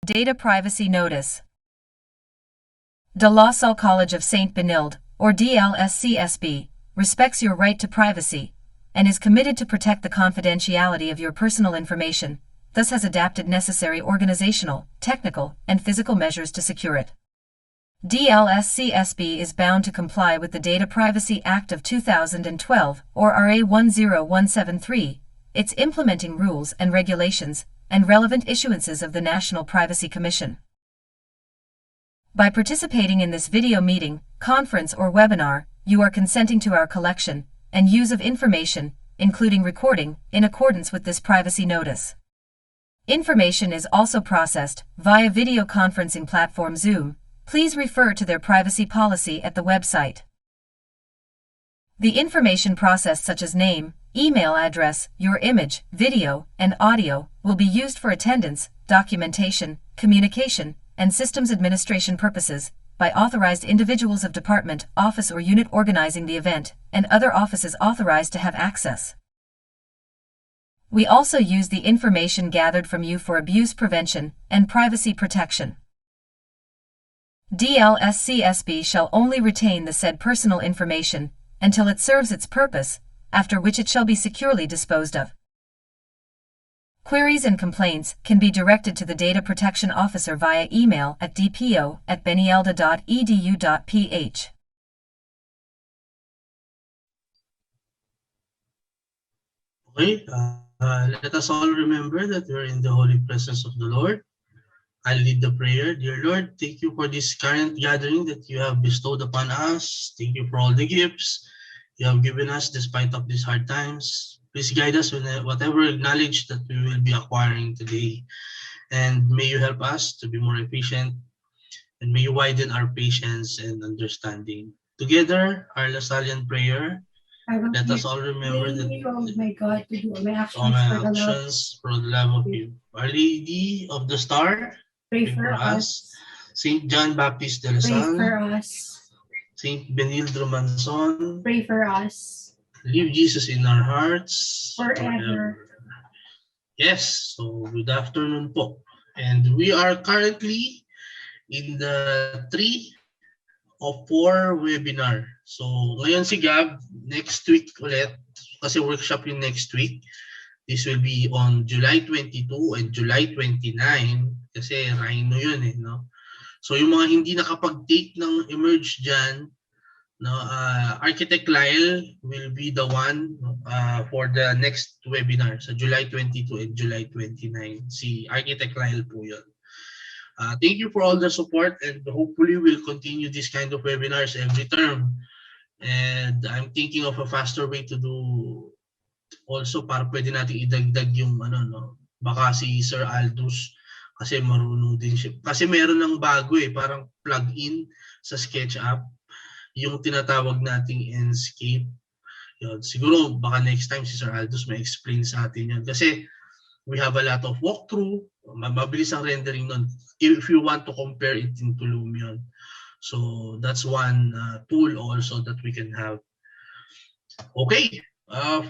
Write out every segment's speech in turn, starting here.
Data Privacy Notice. De La Salle College of St. Benilde, or DLSCSB, respects your right to privacy and is committed to protect the confidentiality of your personal information, thus has adapted necessary organizational, technical, and physical measures to secure it. DLSCSB is bound to comply with the Data Privacy Act of 2012, or RA 10173, its implementing rules and regulations, and relevant issuances of the National Privacy Commission. By participating in this video meeting, conference, or webinar, you are consenting to our collection and use of information, including recording, in accordance with this privacy notice. Information is also processed via video conferencing platform Zoom. Please refer to their privacy policy at the website. The information processed, such as name, email address, your image, video, and audio, will be used for attendance, documentation, communication, and systems administration purposes by authorized individuals of department, office, or unit organizing the event, and other offices authorized to have access. We also use the information gathered from you for abuse prevention and privacy protection. DLSCSB shall only retain the said personal information until it serves its purpose, after which it shall be securely disposed of. Queries and complaints can be directed to the Data Protection Officer via email at dpo@benilde.edu.ph. Okay, let us all remember that we are in the holy presence of the Lord. I'll lead the prayer. Dear Lord, thank you for this current gathering that you have bestowed upon us. Thank you for all the gifts you have given us despite of these hard times. Please guide us with whatever knowledge that we will be acquiring today. And may you help us to be more efficient, and may you widen our patience and understanding. Together, our Lasallian prayer. Let us all remember that all my actions for the love of you. Our Lady of the Star, pray for us. Saint John Baptist de La Salle, Pray for us. Saint Benilde Romanson, Pray for us. leave Jesus in our hearts Forever. Yes, so good afternoon po. And we are currently in the 3 of 4 webinar. So ngayon si Gab, next week ulit, kasi workshop yung next week. This will be on July 22 and July 29 kasi Rhino yun eh, no? So yung mga hindi nakapag-take ng emerge dyan, no, Architect Lyle will be the one for the next webinar sa July 22 and July 29. Si Architect Lyle po yun. Thank you for all the support, and hopefully we'll continue this kind of webinars every term. And I'm thinking of a faster way to do also para pwede natin idagdag yung baka si Sir Aldous kasi marunong din siya. Kasi meron ng bago eh, parang plug-in sa SketchUp, yung tinatawag nating Enscape. Yun. Siguro baka next time si Sir Aldous may explain sa atin yun. Kasi we have a lot of walkthrough, mabilis ang rendering nun if you want to compare it into Lumion. So that's one tool also that we can have. Okay,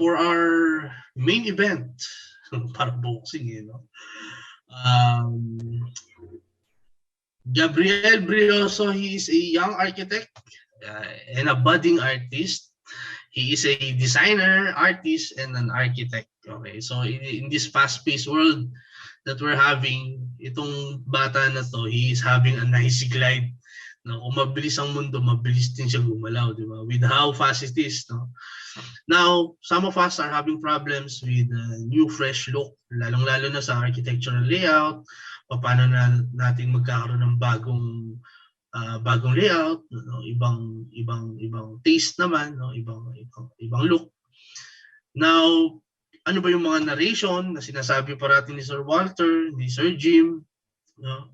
for our main event, para boxing eh, no? Gabriel Brioso, he is a young architect and a budding artist. He is a designer, artist, and an architect. Okay, so in this fast-paced world that we're having, itong bata na to, he is having a nice glide. No, kung mabilis ang mundo, mabilis din siya gumalaw, di ba? With how fast it is, no? Now, some of us are having problems with new fresh look, lalong-lalo na sa architectural layout, paano na natin magkakaroon ng bagong layout, no? ibang taste naman, no? ibang look. Now, ano ba yung mga narration na sinasabi parati ni Sir Walter, ni Sir Jim, no?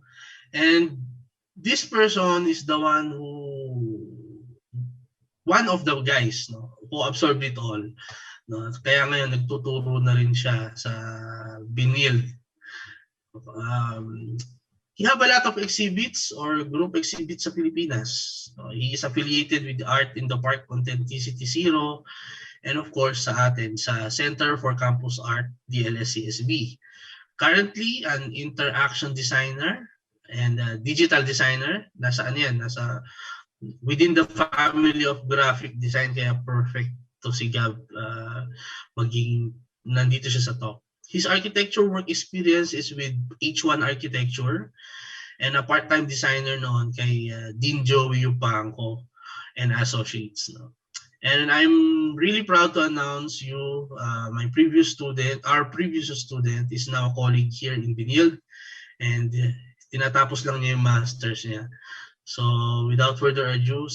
And this person is the one of the guys, no, who absorbed it all, no? Kaya ngayon nagtuturo na rin siya sa Benilde. He have a lot of exhibits or group exhibits sa Pilipinas. He is affiliated with Art in the Park Authenticity Zero, and of course sa atin sa Center for Campus Art, DLSCSB. currently an interaction designer and a digital designer. Nasa ano yan, nasa within the family of graphic design, kaya perfect to si Gab maging nandito siya sa talk. His architecture work experience is with H1 Architecture and a part-time designer noon kay Dean Joey Upangco and Associates. No? And I'm really proud to announce you, my previous student, our previous student is now a colleague here in Benilde, and tinatapos lang niya yung master's niya. So without further ado,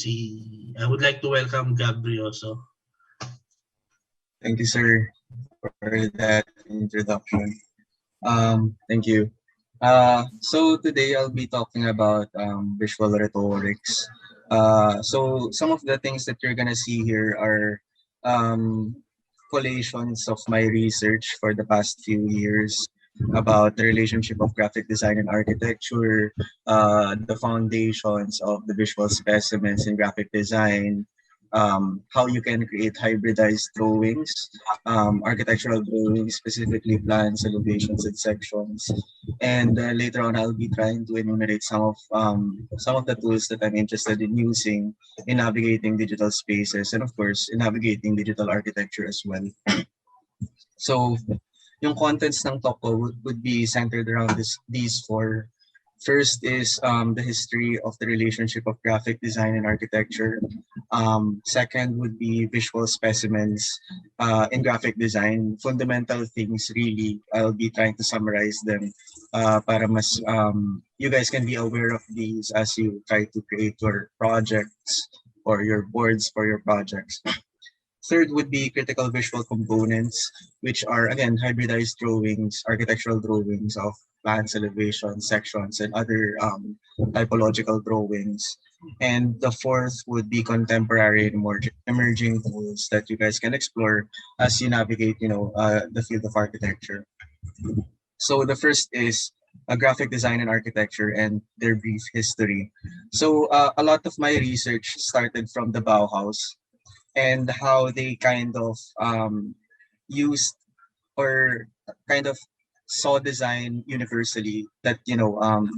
I would like to welcome Gab Brioso. Thank you, sir, for that introduction. Thank you. So today I'll be talking about visual rhetorics. So some of the things that you're gonna see here are collations of my research for the past few years about the relationship of graphic design and architecture, the foundations of the visual specimens in graphic design, how you can create hybridized drawings, architectural drawings, specifically plans, elevations, and sections. And later on, I'll be trying to enumerate some of the tools that I'm interested in using in navigating digital spaces, and of course, in navigating digital architecture as well. So, yung contents ng talk ko would be centered around these four. First is the history of the relationship of graphic design and architecture. Second would be visual specimens in graphic design. Fundamental things, really. I'll be trying to summarize them para mas you guys can be aware of these as you try to create your projects or your boards for your projects. Third would be critical visual components, which are, again, hybridized drawings, architectural drawings of plans, elevations, sections, and other typological drawings. And the fourth would be contemporary and more emerging tools that you guys can explore as you navigate, the field of architecture. So the first is graphic design and architecture and their brief history. So a lot of my research started from the Bauhaus and how they kind of used or kind of saw design universally, that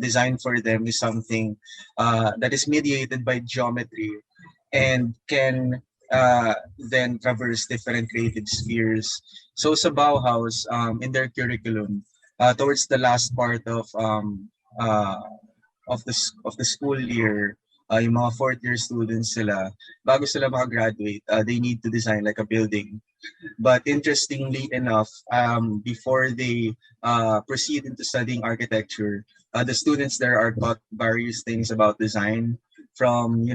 design for them is something that is mediated by geometry and can then traverse different creative spheres. So sa Bauhaus, in their curriculum, towards the last part uh, of the school year, yung mga fourth year students sila, bago sila makagraduate, they need to design like a building. But interestingly enough, before they proceed into studying architecture, the students there are taught various things about design, from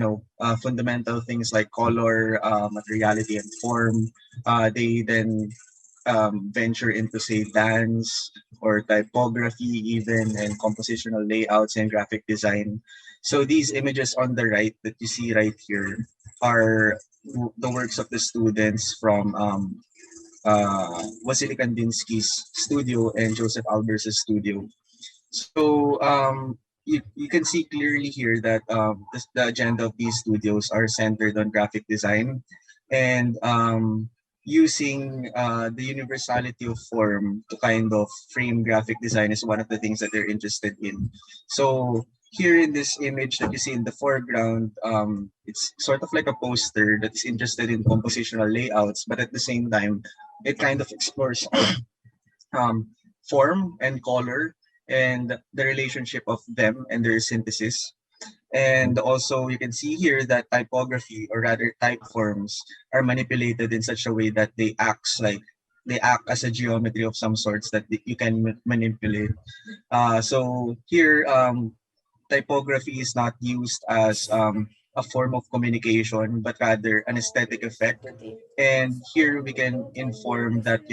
fundamental things like color, materiality, and form. They then venture into, say, dance or typography even, and compositional layouts and graphic design. So these images on the right that you see right here are the works of the students from Wassily Kandinsky's studio and Joseph Albers' studio. So you can see clearly here that the agenda of these studios are centered on graphic design and using the universality of form to kind of frame graphic design is one of the things that they're interested in. So here in this image that you see in the foreground, it's sort of like a poster that's interested in compositional layouts, but at the same time, it kind of explores form and color and the relationship of them and their synthesis. And also you can see here that typography, or rather type forms, are manipulated in such a way that they act as a geometry of some sorts that you can manipulate. So here, typography is not used as a form of communication, but rather an aesthetic effect. And here we can inform that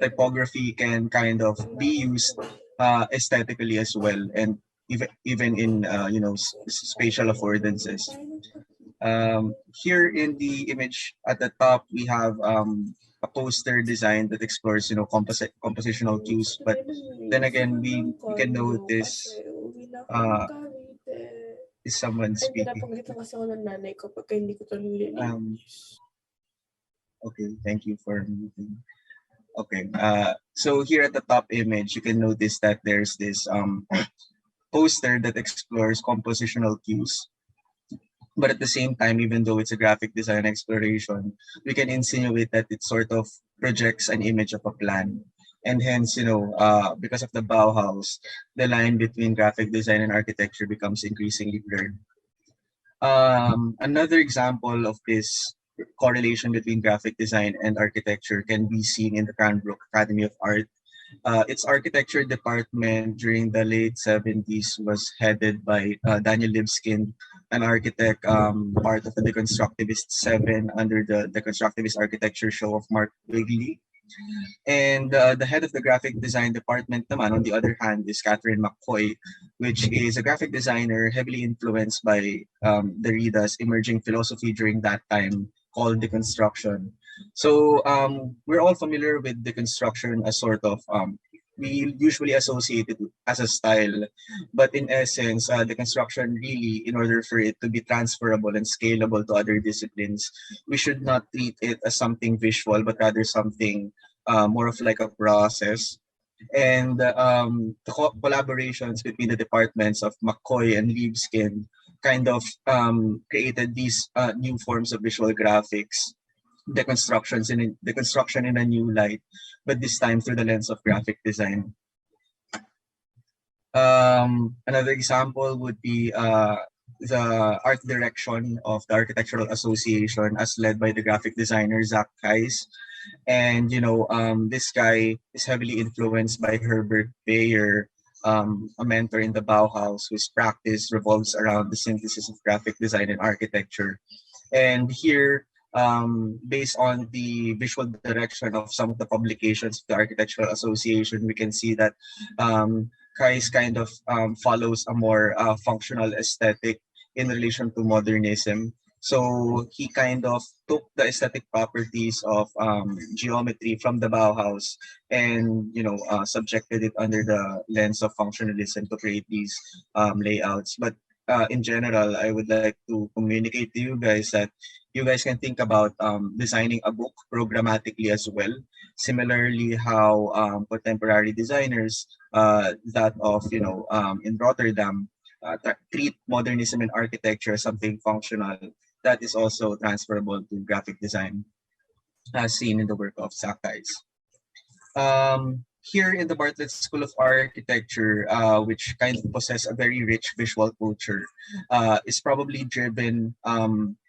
typography can kind of be used aesthetically as well, and even in spatial affordances. Here in the image at the top, we have a poster design that explores compositional cues, but then again we can notice is someone speaking. Okay, thank you for muting. Okay. So here at the top image, you can notice that there's this poster that explores compositional cues. But at the same time, even though it's a graphic design exploration, we can insinuate that it sort of projects an image of a plan. And hence, because of the Bauhaus, the line between graphic design and architecture becomes increasingly blurred. Another example of this correlation between graphic design and architecture can be seen in the Cranbrook Academy of Art. Its architecture department during the late 70s was headed by Daniel Libskind, an architect, part of the Deconstructivist Seven under the Deconstructivist Architecture Show of Mark Wigley. And the head of the graphic design department naman, on the other hand, is Catherine McCoy, which is a graphic designer heavily influenced by Derrida's emerging philosophy during that time called deconstruction. So we're all familiar with deconstruction as sort of we usually associate it as a style, but in essence, deconstruction really, in order for it to be transferable and scalable to other disciplines, we should not treat it as something visual, but rather something more of like a process. And the collaborations between the departments of McCoy and Libeskind kind of created these new forms of visual graphics, deconstruction in a new light, but this time through the lens of graphic design. Another example would be the art direction of the Architectural Association as led by the graphic designer Zach Kais. And this guy is heavily influenced by Herbert Bayer, a mentor in the Bauhaus whose practice revolves around the synthesis of graphic design and architecture. And here, based on the visual direction of some of the publications of the Architectural Association, we can see that Kais kind of follows a more functional aesthetic in relation to modernism. So he kind of took the aesthetic properties of geometry from the Bauhaus and subjected it under the lens of functionalism to create these layouts. But in general, I would like to communicate to you guys that you guys can think about designing a book programmatically as well. Similarly, how contemporary designers that of in Rotterdam treat modernism and architecture as something functional that is also transferable to graphic design, as seen in the work of Sakais. Here in the Bartlett School of Architecture, which kind of possess a very rich visual culture, is probably driven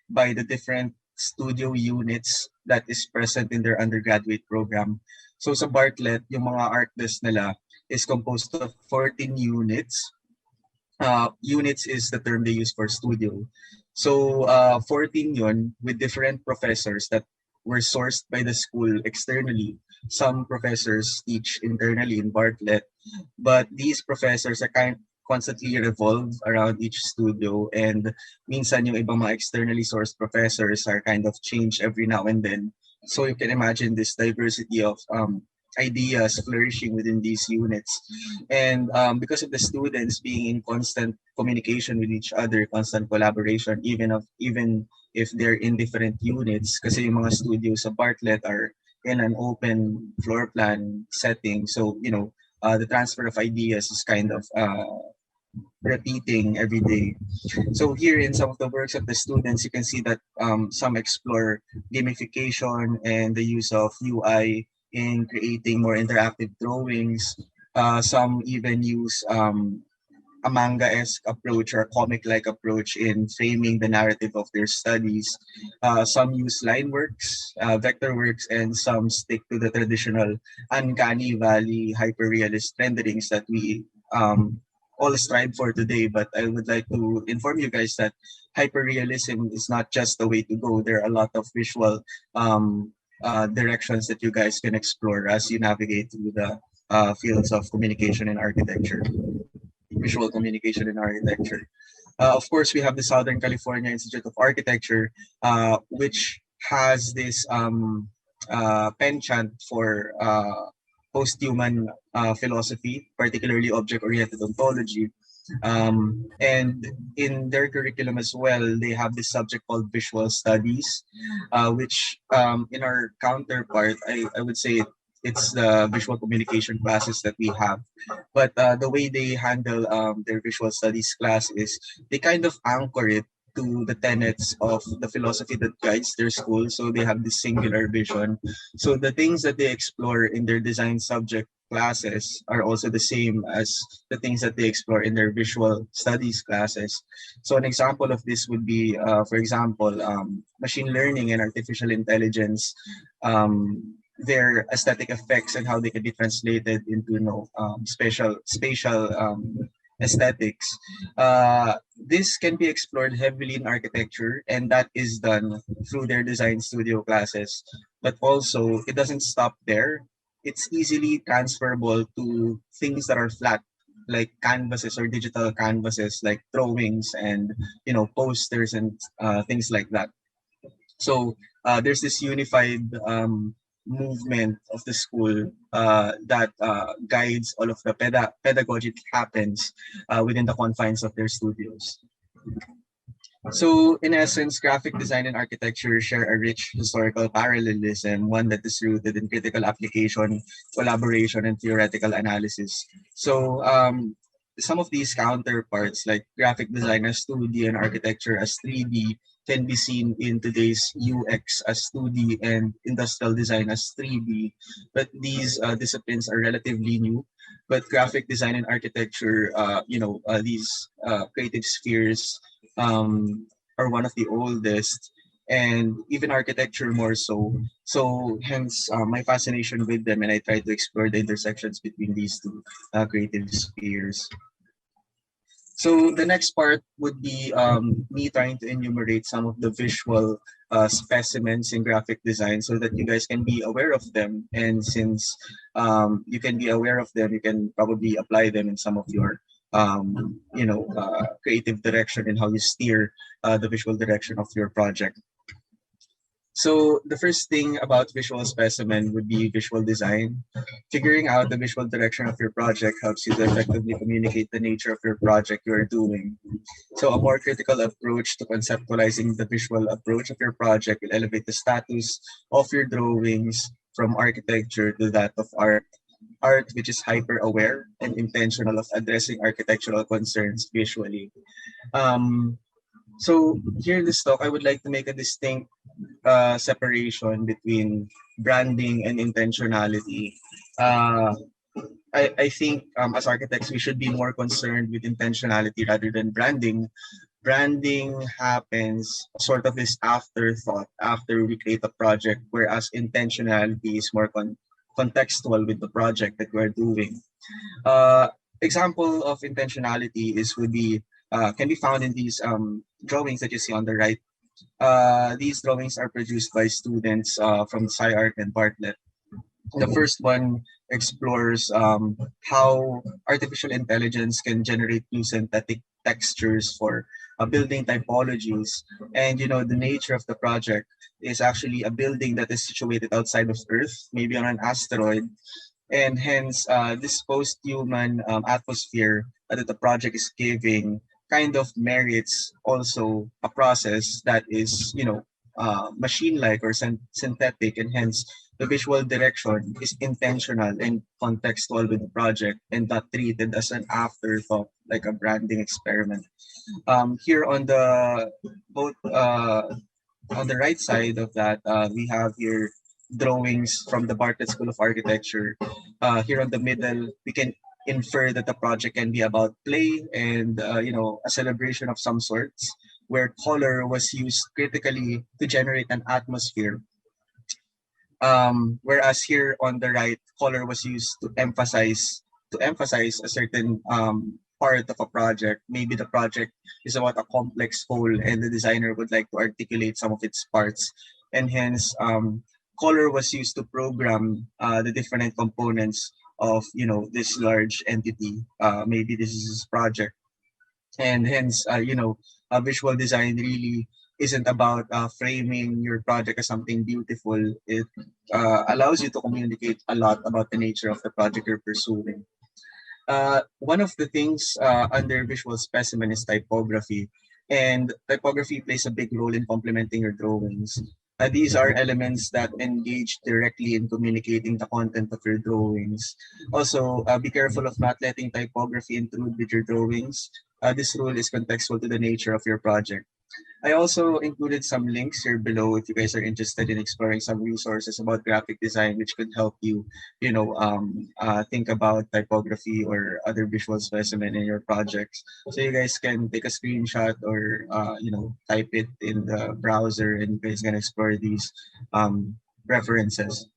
by the different studio units that is present in their undergraduate program. So sa Bartlett, yung mga art desk nila is composed of 14 units. Units is the term they use for studio. So 14 yun with different professors that were sourced by the school externally. Some professors teach internally in Bartlett, but these professors are constantly revolve around each studio, and minsan yung ibang mga externally sourced professors are kind of changed every now and then. So you can imagine this diversity of ideas flourishing within these units. And because of the students being in constant communication with each other, constant collaboration, even if they're in different units, kasi yung mga studios sa Bartlett are in an open floor plan setting. So, the transfer of ideas is kind of repeating every day. So here in some of the works of the students, you can see that some explore gamification and the use of UI in creating more interactive drawings. Some even use a manga-esque approach or a comic-like approach in framing the narrative of their studies. Some use line works, vector works, and some stick to the traditional uncanny valley hyper-realist renderings that we all strive for today. But I would like to inform you guys that hyper-realism is not just the way to go. There are a lot of visual directions that you guys can explore as you navigate through the fields of communication and architecture, visual communication and architecture. Of course, we have the Southern California Institute of Architecture, which has this penchant for post-human philosophy, particularly object-oriented ontology. And in their curriculum as well, they have this subject called visual studies, which in our counterpart, I would say it's the visual communication classes that we have. But the way they handle their visual studies class is they kind of anchor it to the tenets of the philosophy that guides their school. So they have this singular vision. So the things that they explore in their design subject classes are also the same as the things that they explore in their visual studies classes. So an example of this would be, for example, machine learning and artificial intelligence, their aesthetic effects and how they can be translated into spatial aesthetics. This can be explored heavily in architecture, and that is done through their design studio classes. But also, it doesn't stop there. It's easily transferable to things that are flat, like canvases or digital canvases, like drawings and posters and things like that. So there's this unified movement of the school that guides all of the pedagogy that happens within the confines of their studios. So, in essence, graphic design and architecture share a rich historical parallelism, one that is rooted in critical application, collaboration, and theoretical analysis. So, some of these counterparts, like graphic design as 2D and architecture as 3D, can be seen in today's UX as 2D and industrial design as 3D. But these disciplines are relatively new. But graphic design and architecture, these creative spheres are one of the oldest, and even architecture more so. So hence my fascination with them, and I try to explore the intersections between these two creative spheres. So the next part would be me trying to enumerate some of the visual specimens in graphic design so that you guys can be aware of them. And since you can be aware of them, you can probably apply them in some of your creative direction and how you steer the visual direction of your project. So the first thing about visual specimen would be visual design. Figuring out the visual direction of your project helps you to effectively communicate the nature of your project you are doing. So a more critical approach to conceptualizing the visual approach of your project will elevate the status of your drawings from architecture to that of art. Art which is hyper-aware and intentional of addressing architectural concerns visually. Um, so here in this talk, I would like to make a distinct separation between branding and intentionality. Uh, I think as architects, we should be more concerned with intentionality rather than branding. Branding happens sort of this afterthought after we create a project, whereas intentionality is more contextual with the project that we're doing. Example of intentionality would be can be found in these drawings that you see on the right. These drawings are produced by students from SciArc and Bartlett. The first one explores how artificial intelligence can generate new synthetic textures for building typologies. And the nature of the project is actually a building that is situated outside of Earth, maybe on an asteroid. And hence, this post-human atmosphere that the project is giving kind of merits also a process that is, machine-like or synthetic, and hence the visual direction is intentional and contextual with the project and not treated as an afterthought, like a branding experiment. Here on the both on the right side of that, we have here drawings from the Bartlett School of Architecture. Here on the middle, we can infer that the project can be about play and a celebration of some sorts, where color was used critically to generate an atmosphere. Whereas here on the right, color was used to emphasize a certain part of a project. Maybe the project is about a complex whole, and the designer would like to articulate some of its parts, and hence color was used to program the different components of this large entity. Maybe this is his project, and hence visual design really isn't about framing your project as something beautiful. It allows you to communicate a lot about the nature of the project you're pursuing. One of the things under visual specimen is typography, and typography plays a big role in complementing your drawings. These are elements that engage directly in communicating the content of your drawings. Also, be careful of not letting typography intrude with your drawings. This rule is contextual to the nature of your project. I also included some links here below if you guys are interested in exploring some resources about graphic design, which could help you, think about typography or other visual specimen in your projects. So you guys can take a screenshot or, type it in the browser and you guys can explore these references.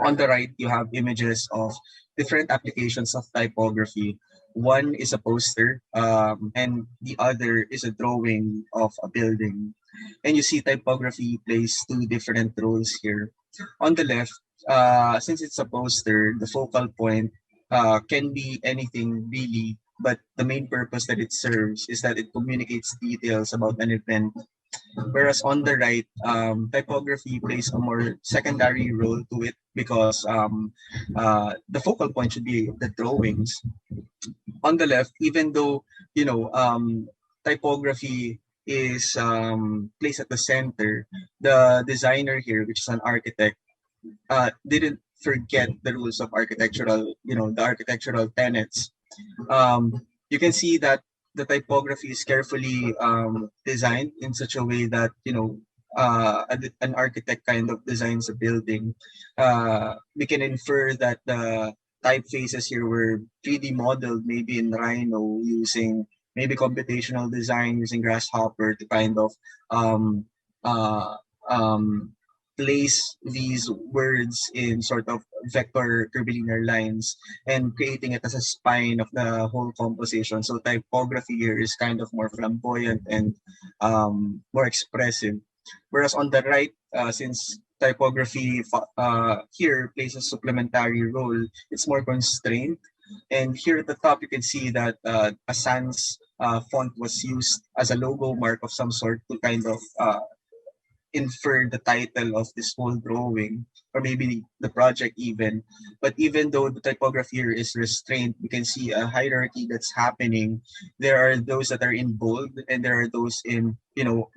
On the right, you have images of different applications of typography. One is a poster, and the other is a drawing of a building. And you see typography plays two different roles here. On the left, since it's a poster, the focal point can be anything really, but the main purpose that it serves is that it communicates details about an event. Whereas on the right, typography plays a more secondary role to it because the focal point should be the drawings. On the left, even though typography is placed at the center, the designer here, which is an architect, didn't forget the rules of architectural, the architectural tenets. You can see that the typography is carefully designed in such a way that an architect kind of designs a building. We can infer that the typefaces here were 3D modeled maybe in Rhino using maybe computational design using Grasshopper to kind of um, uh, um, place these words in sort of vector curvilinear lines and creating it as a spine of the whole composition. So typography here is kind of more flamboyant and more expressive. Whereas on the right, since typography here plays a supplementary role, it's more constrained. And here at the top, you can see that a sans font was used as a logo mark of some sort to kind of infer the title of this whole drawing or maybe the project even. But even though the typography here is restrained, we can see a hierarchy that's happening. There are those that are in bold and there are those in,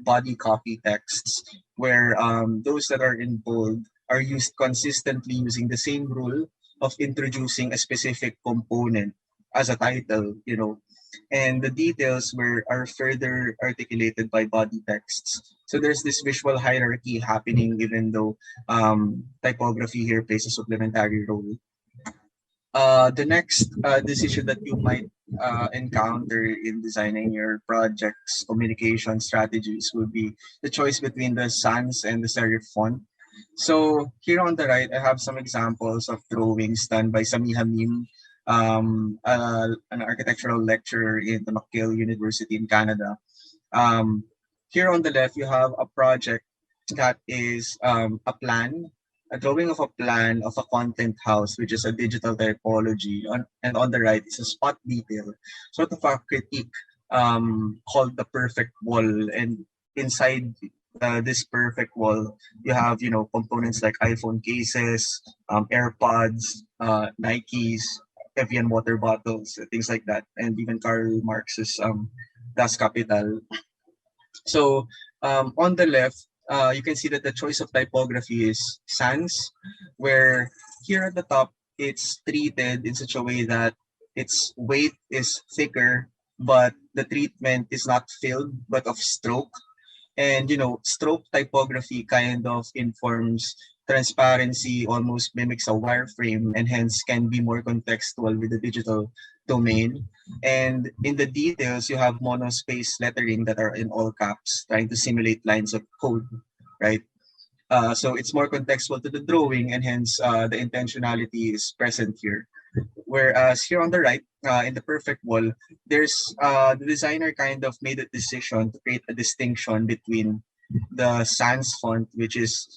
body copy texts where those that are in bold are used consistently using the same rule of introducing a specific component as a title, and the details are further articulated by body texts. So there's this visual hierarchy happening even though typography here plays a supplementary role. The next decision that you might encounter in designing your project's communication strategies would be the choice between the sans and the serif font. So here on the right, I have some examples of drawings done by Samiha Mim, an architectural lecturer in the McGill University in Canada. Um, Here on the left, you have a project that is a drawing of a plan of a content house, which is a digital typology. And on the right is a spot detail, sort of a critique called the perfect wall. And inside this perfect wall, you have, components like iPhone cases, AirPods, Nikes, Evian water bottles, things like that, and even Karl Marx's Das Kapital. So on the left, you can see that the choice of typography is sans, where here at the top, it's treated in such a way that its weight is thicker, but the treatment is not filled, but of stroke. And stroke typography kind of informs transparency, almost mimics a wireframe, and hence can be more contextual with the digital domain. And in the details, you have monospace lettering that are in all caps, trying to simulate lines of code, right? So it's more contextual to the drawing, and hence the intentionality is present here. Whereas here on the right, in the perfect wall, there's the designer kind of made a decision to create a distinction between the sans font, which is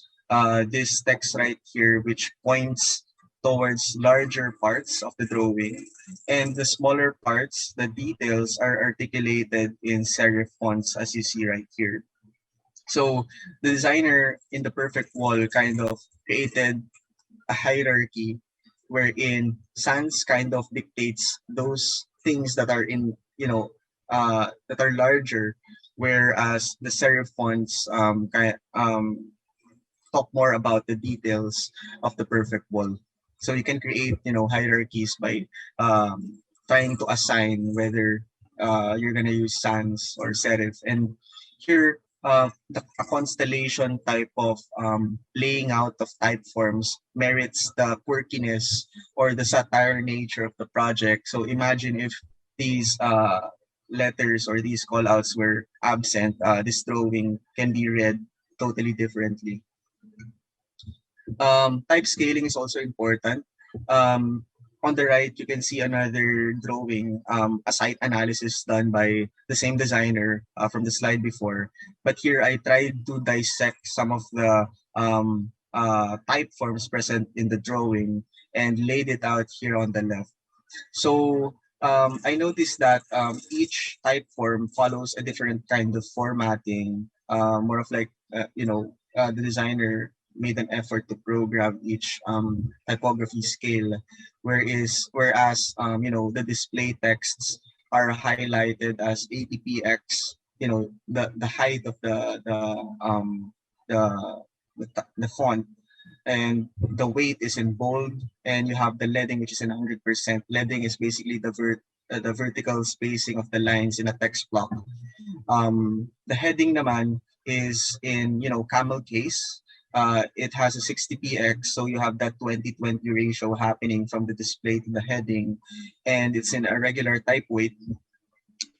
this text right here, which points towards larger parts of the drawing, and the smaller parts, the details, are articulated in serif fonts, as you see right here. So the designer in the perfect wall kind of created a hierarchy wherein sans kind of dictates those things that are in that are larger, whereas the serif fonts talk more about the details of the perfect wall. So you can create, hierarchies by trying to assign whether you're gonna use sans or serif. And here, a constellation type of laying out of type forms merits the quirkiness or the satire nature of the project. So imagine if these letters or these callouts were absent, this drawing can be read totally differently. Type scaling is also important. On the right, you can see another drawing, a site analysis done by the same designer from the slide before. But here I tried to dissect some of the type forms present in the drawing and laid it out here on the left. So I noticed that each type form follows a different kind of formatting, more of like, the designer made an effort to program each typography scale, whereas the display texts are highlighted as ATPX, the height of the the font, and the weight is in bold, and you have the leading, which is in 100%. Leading is basically the vertical spacing of the lines in a text block. The heading naman is in, camel case. It has a 60px, so you have that 20-20 ratio happening from the display to the heading, and it's in a regular type weight.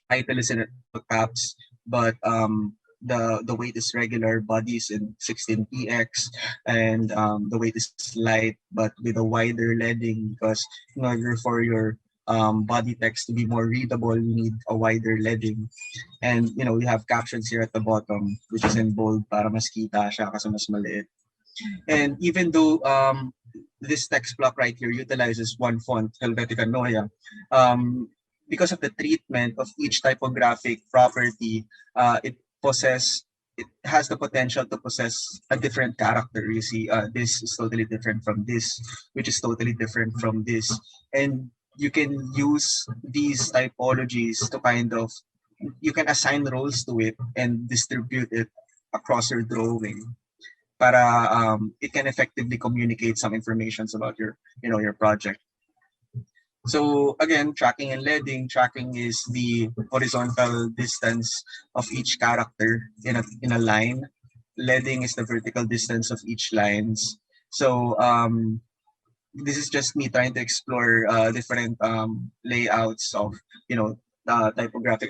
Title is in all caps, but the weight is regular. Body is in 16px, and the weight is light but with a wider leading, because in order for your body text to be more readable, you need a wider leading. And we have captions here at the bottom, which is in bold para mas kita siya kasi mas maliit. And even though this text block right here utilizes one font, Helvetica Noia, because of the treatment of each typographic property, it has the potential to possess a different character. You see, this is totally different from this, which is totally different from this. And you can use these typologies to you can assign roles to it and distribute it across your drawing para it can effectively communicate some informations about your project. So again, tracking and leading. Tracking is the horizontal distance of each character in a line. Leading is the vertical distance of each lines. So this is just me trying to explore different layouts of typographic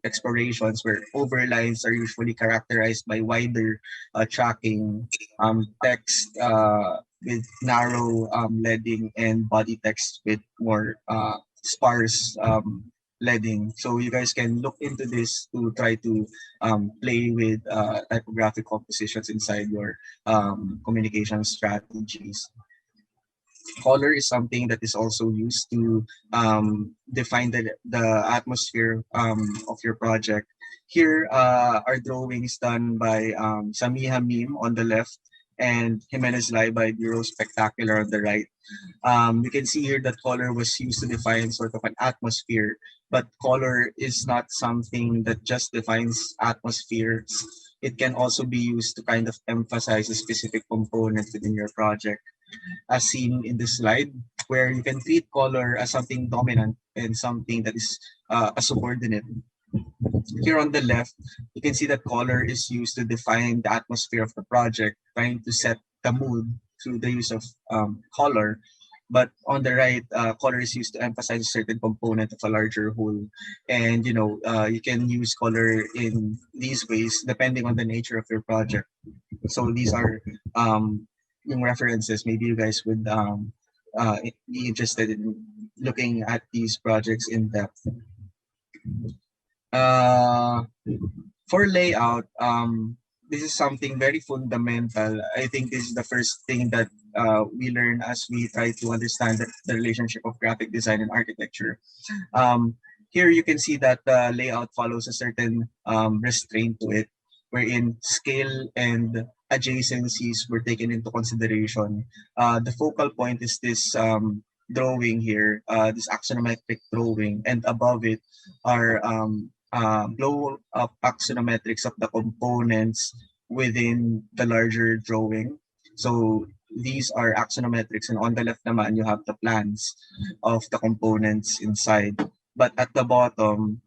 explorations, where overlines are usually characterized by wider tracking, text with narrow leading, and body text with more sparse leading. So you guys can look into this to try to play with typographic compositions inside your communication strategies. Color is something that is also used to define the atmosphere of your project. Here are drawings done by Samiha Meme on the left and Jimenez Lai by Bureau Spectacular on the right. You can see here that color was used to define sort of an atmosphere, but color is not something that just defines atmospheres. It can also be used to kind of emphasize a specific component within your project, as seen in this slide, where you can treat color as something dominant and something that is a subordinate. Here on the left, you can see that color is used to define the atmosphere of the project, trying to set the mood through the use of color. But on the right, color is used to emphasize a certain component of a larger whole. And you can use color in these ways depending on the nature of your project. So these are yung references. Maybe you guys would be interested in looking at these projects in depth. For layout, this is something very fundamental. I think this is the first thing that we learn as we try to understand the relationship of graphic design and architecture. Here you can see that the layout follows a certain restraint to it, wherein scale and adjacencies were taken into consideration. The focal point is this drawing here, this axonometric drawing, and above it are blow up axonometrics of the components within the larger drawing. So these are axonometrics, and on the left naman, you have the plans of the components inside. But at the bottom,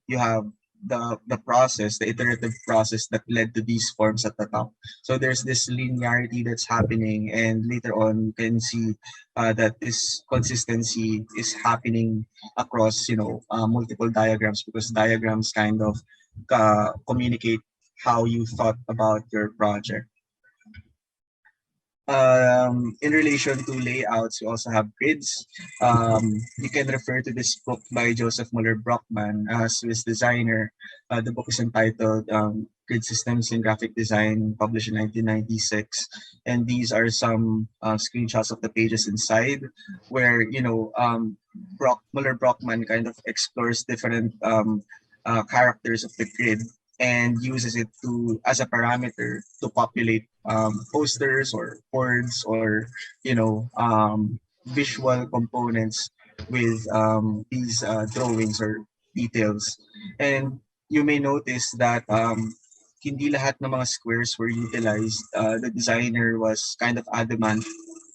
you have the process, the iterative process that led to these forms at the top. So there's this linearity that's happening, and later on you can see that this consistency is happening across, multiple diagrams, because diagrams kind of communicate how you thought about your project. In relation to layouts, you also have grids. You can refer to this book by Joseph Muller Brockman, a Swiss designer. The book is entitled Grid Systems in Graphic Design, published in 1996. And these are some screenshots of the pages inside, where Muller Brockman kind of explores different characters of the grid and uses it to as a parameter to populate posters or boards or visual components with these drawings or details. And you may notice that hindi lahat ng mga squares were utilized. The designer was kind of adamant,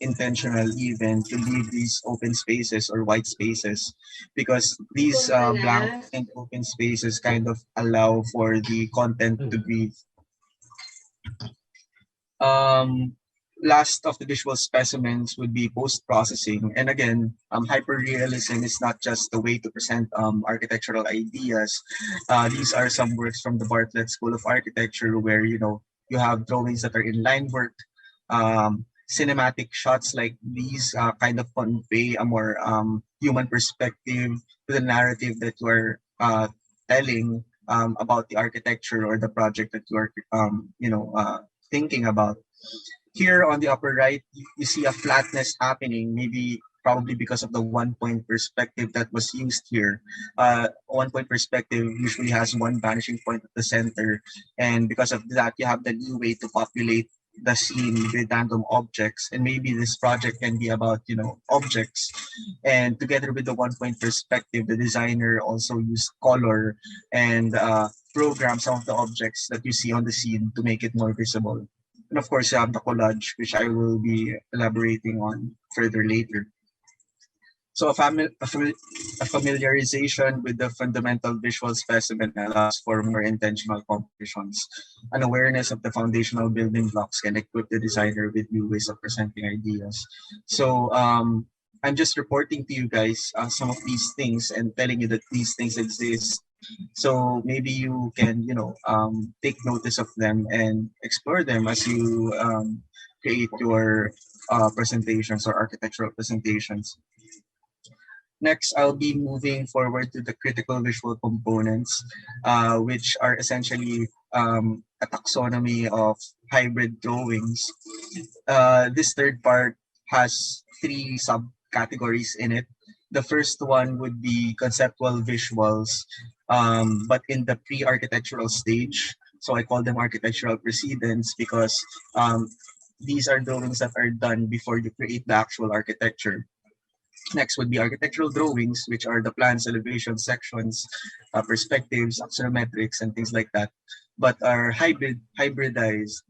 intentional even, to leave these open spaces or white spaces, because these blank and open spaces kind of allow for the content to breathe. Last of the visual specimens would be post-processing. And again, hyperrealism is not just a way to present architectural ideas. These are some works from the Bartlett School of Architecture, where you have drawings that are in line work. Cinematic shots like these kind of convey a more human perspective to the narrative that you are telling about the architecture or the project that you are thinking about. Here on the upper right, you see a flatness happening, probably because of the 1-point perspective that was used here. 1-point perspective usually has one vanishing point at the center, and because of that, you have the leeway to populate the scene with random objects. And maybe this project can be about objects, and together with the 1-point perspective, the designer also used color and program some of the objects that you see on the scene to make it more visible. And of course, you have the collage, which I will be elaborating on further later. So a familiarization with the fundamental visual specimen allows for more intentional compositions. An awareness of the foundational building blocks can equip the designer with new ways of presenting ideas. So I'm just reporting to you guys some of these things and telling you that these things exist. So maybe you can, take notice of them and explore them as you create your presentations or architectural presentations. Next, I'll be moving forward to the critical visual components, which are essentially a taxonomy of hybrid drawings. This third part has 3 subcategories in it. The first one would be conceptual visuals, but in the pre-architectural stage. So I call them architectural precedents because these are drawings that are done before you create the actual architecture. Next would be architectural drawings, which are the plans, elevations, sections, perspectives, axonometrics, and things like that, but are hybridized.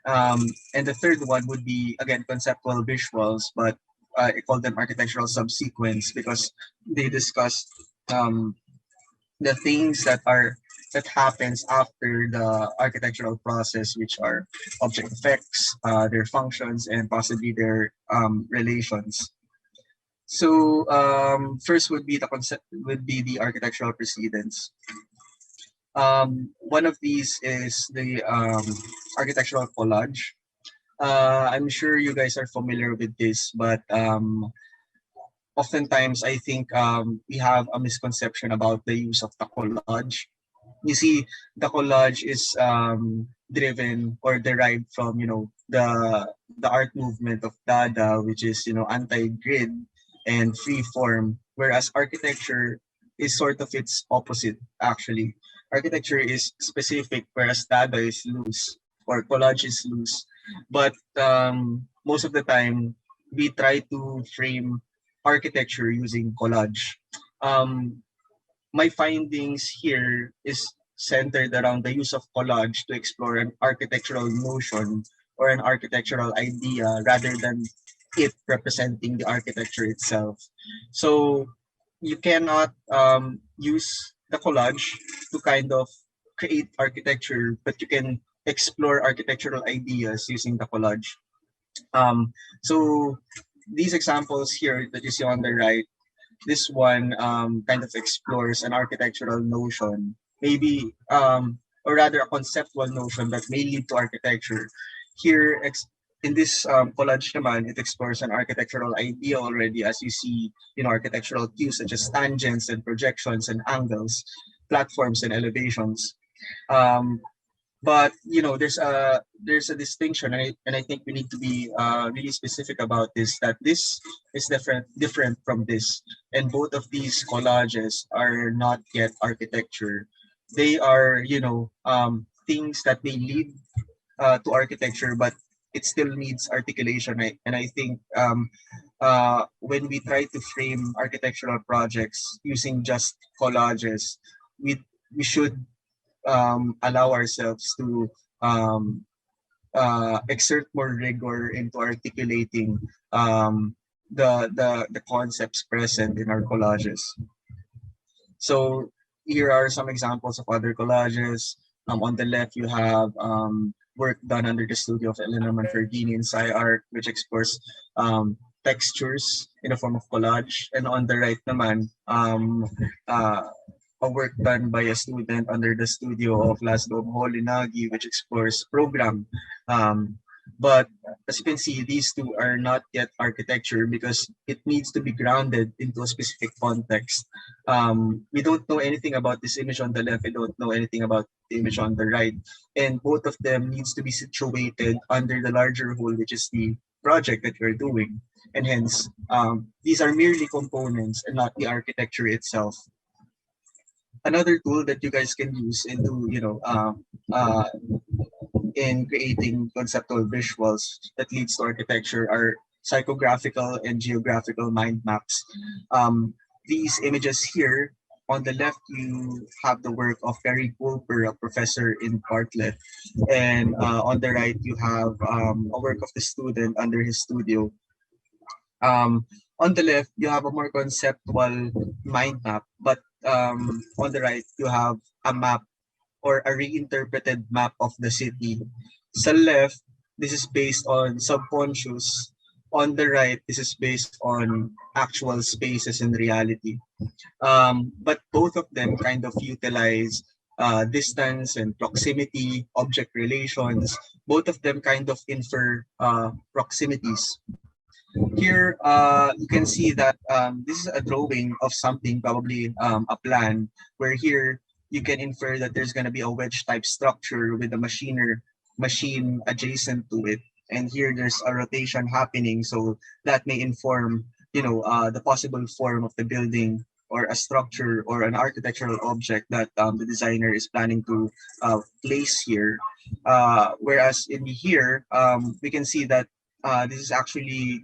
And the third one would be, again, conceptual visuals, but I call them architectural subsequence because they discuss the things that happens after the architectural process, which are object effects, their functions, and possibly their relations. So first would be the architectural precedents. One of these is the architectural collage. I'm sure you guys are familiar with this, but oftentimes I think we have a misconception about the use of the collage. You see, the collage is driven or derived from the art movement of Dada, which is anti-grid and free form, whereas architecture is sort of its opposite. Actually, architecture is specific, whereas Dada is loose or collage is loose. But most of the time, we try to frame architecture using collage. My findings here is centered around the use of collage to explore an architectural notion or an architectural idea rather than it representing the architecture itself. So you cannot use the collage to kind of create architecture, but you can explore architectural ideas using the collage. So these examples here that you see on the right, this one kind of explores an architectural notion, maybe, or rather a conceptual notion that may lead to architecture. Here, in this collage naman, it explores an architectural idea already, as you see, architectural cues such as tangents and projections and angles, platforms and elevations. Um, but there's a distinction, and I think we need to be really specific about this, that this is different from this, and both of these collages are not yet architecture. They are things that may lead to architecture, but it still needs articulation. And I think when we try to frame architectural projects using just collages, we we should allow ourselves to exert more rigor into articulating the concepts present in our collages. So here are some examples of other collages. On the left, you have work done under the studio of Elena Manfredini in Art, which explores textures in the form of collage. And on the right naman, uh, a work done by a student under the studio of Laszlo Moholy-Nagy, which explores program. But as you can see, these two are not yet architecture because it needs to be grounded into a specific context. We don't know anything about this image on the left. We don't know anything about the image on the right. And both of them needs to be situated under the larger whole, which is the project that you're doing. And hence, these are merely components and not the architecture itself. Another tool that you guys can use in creating conceptual visuals that leads to architecture are psychographical and geographical mind maps. These images here, on the left, you have the work of Perry Culper, a professor in Bartlett, and on the right, you have a work of the student under his studio. On the left, you have a more conceptual mind map, but on the right, you have a map or a reinterpreted map of the city. Sa left, this is based on subconscious. On the right, this is based on actual spaces in reality. But both of them kind of utilize distance and proximity, object relations. Both of them kind of infer proximities. Here, you can see that this is a drawing of something, probably a plan, where here you can infer that there's going to be a wedge type structure with a machine adjacent to it. And here there's a rotation happening. So that may inform, the possible form of the building or a structure or an architectural object that the designer is planning to place here. Whereas in here, we can see that this is actually,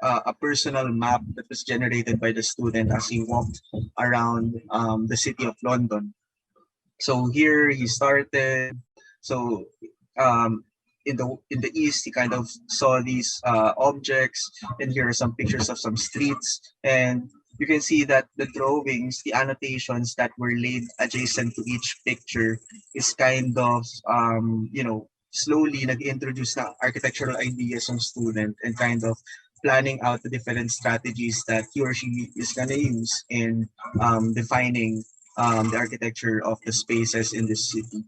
a personal map that was generated by the student as he walked around the city of London. So here he started. So in the east, he kind of saw these objects, and here are some pictures of some streets. And you can see that the drawings, the annotations that were laid adjacent to each picture is kind of, slowly nag-introduce na architectural ideas ng student and kind of planning out the different strategies that he or she is going to use in defining the architecture of the spaces in this city.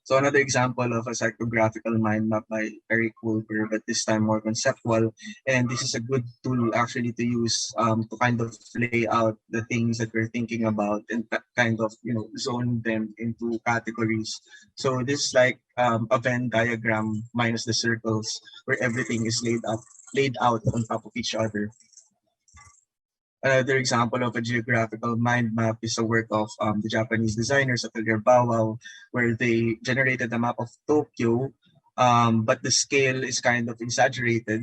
So another example of a psychographical mind map by Eric Wolper, but this time more conceptual. And this is a good tool actually to use to kind of lay out the things that we're thinking about and kind of, zone them into categories. So this is like a Venn diagram minus the circles where everything is laid out on top of each other. Another example of a geographical mind map is a work of the Japanese designers Atelier Bauau, where they generated a map of Tokyo, but the scale is kind of exaggerated.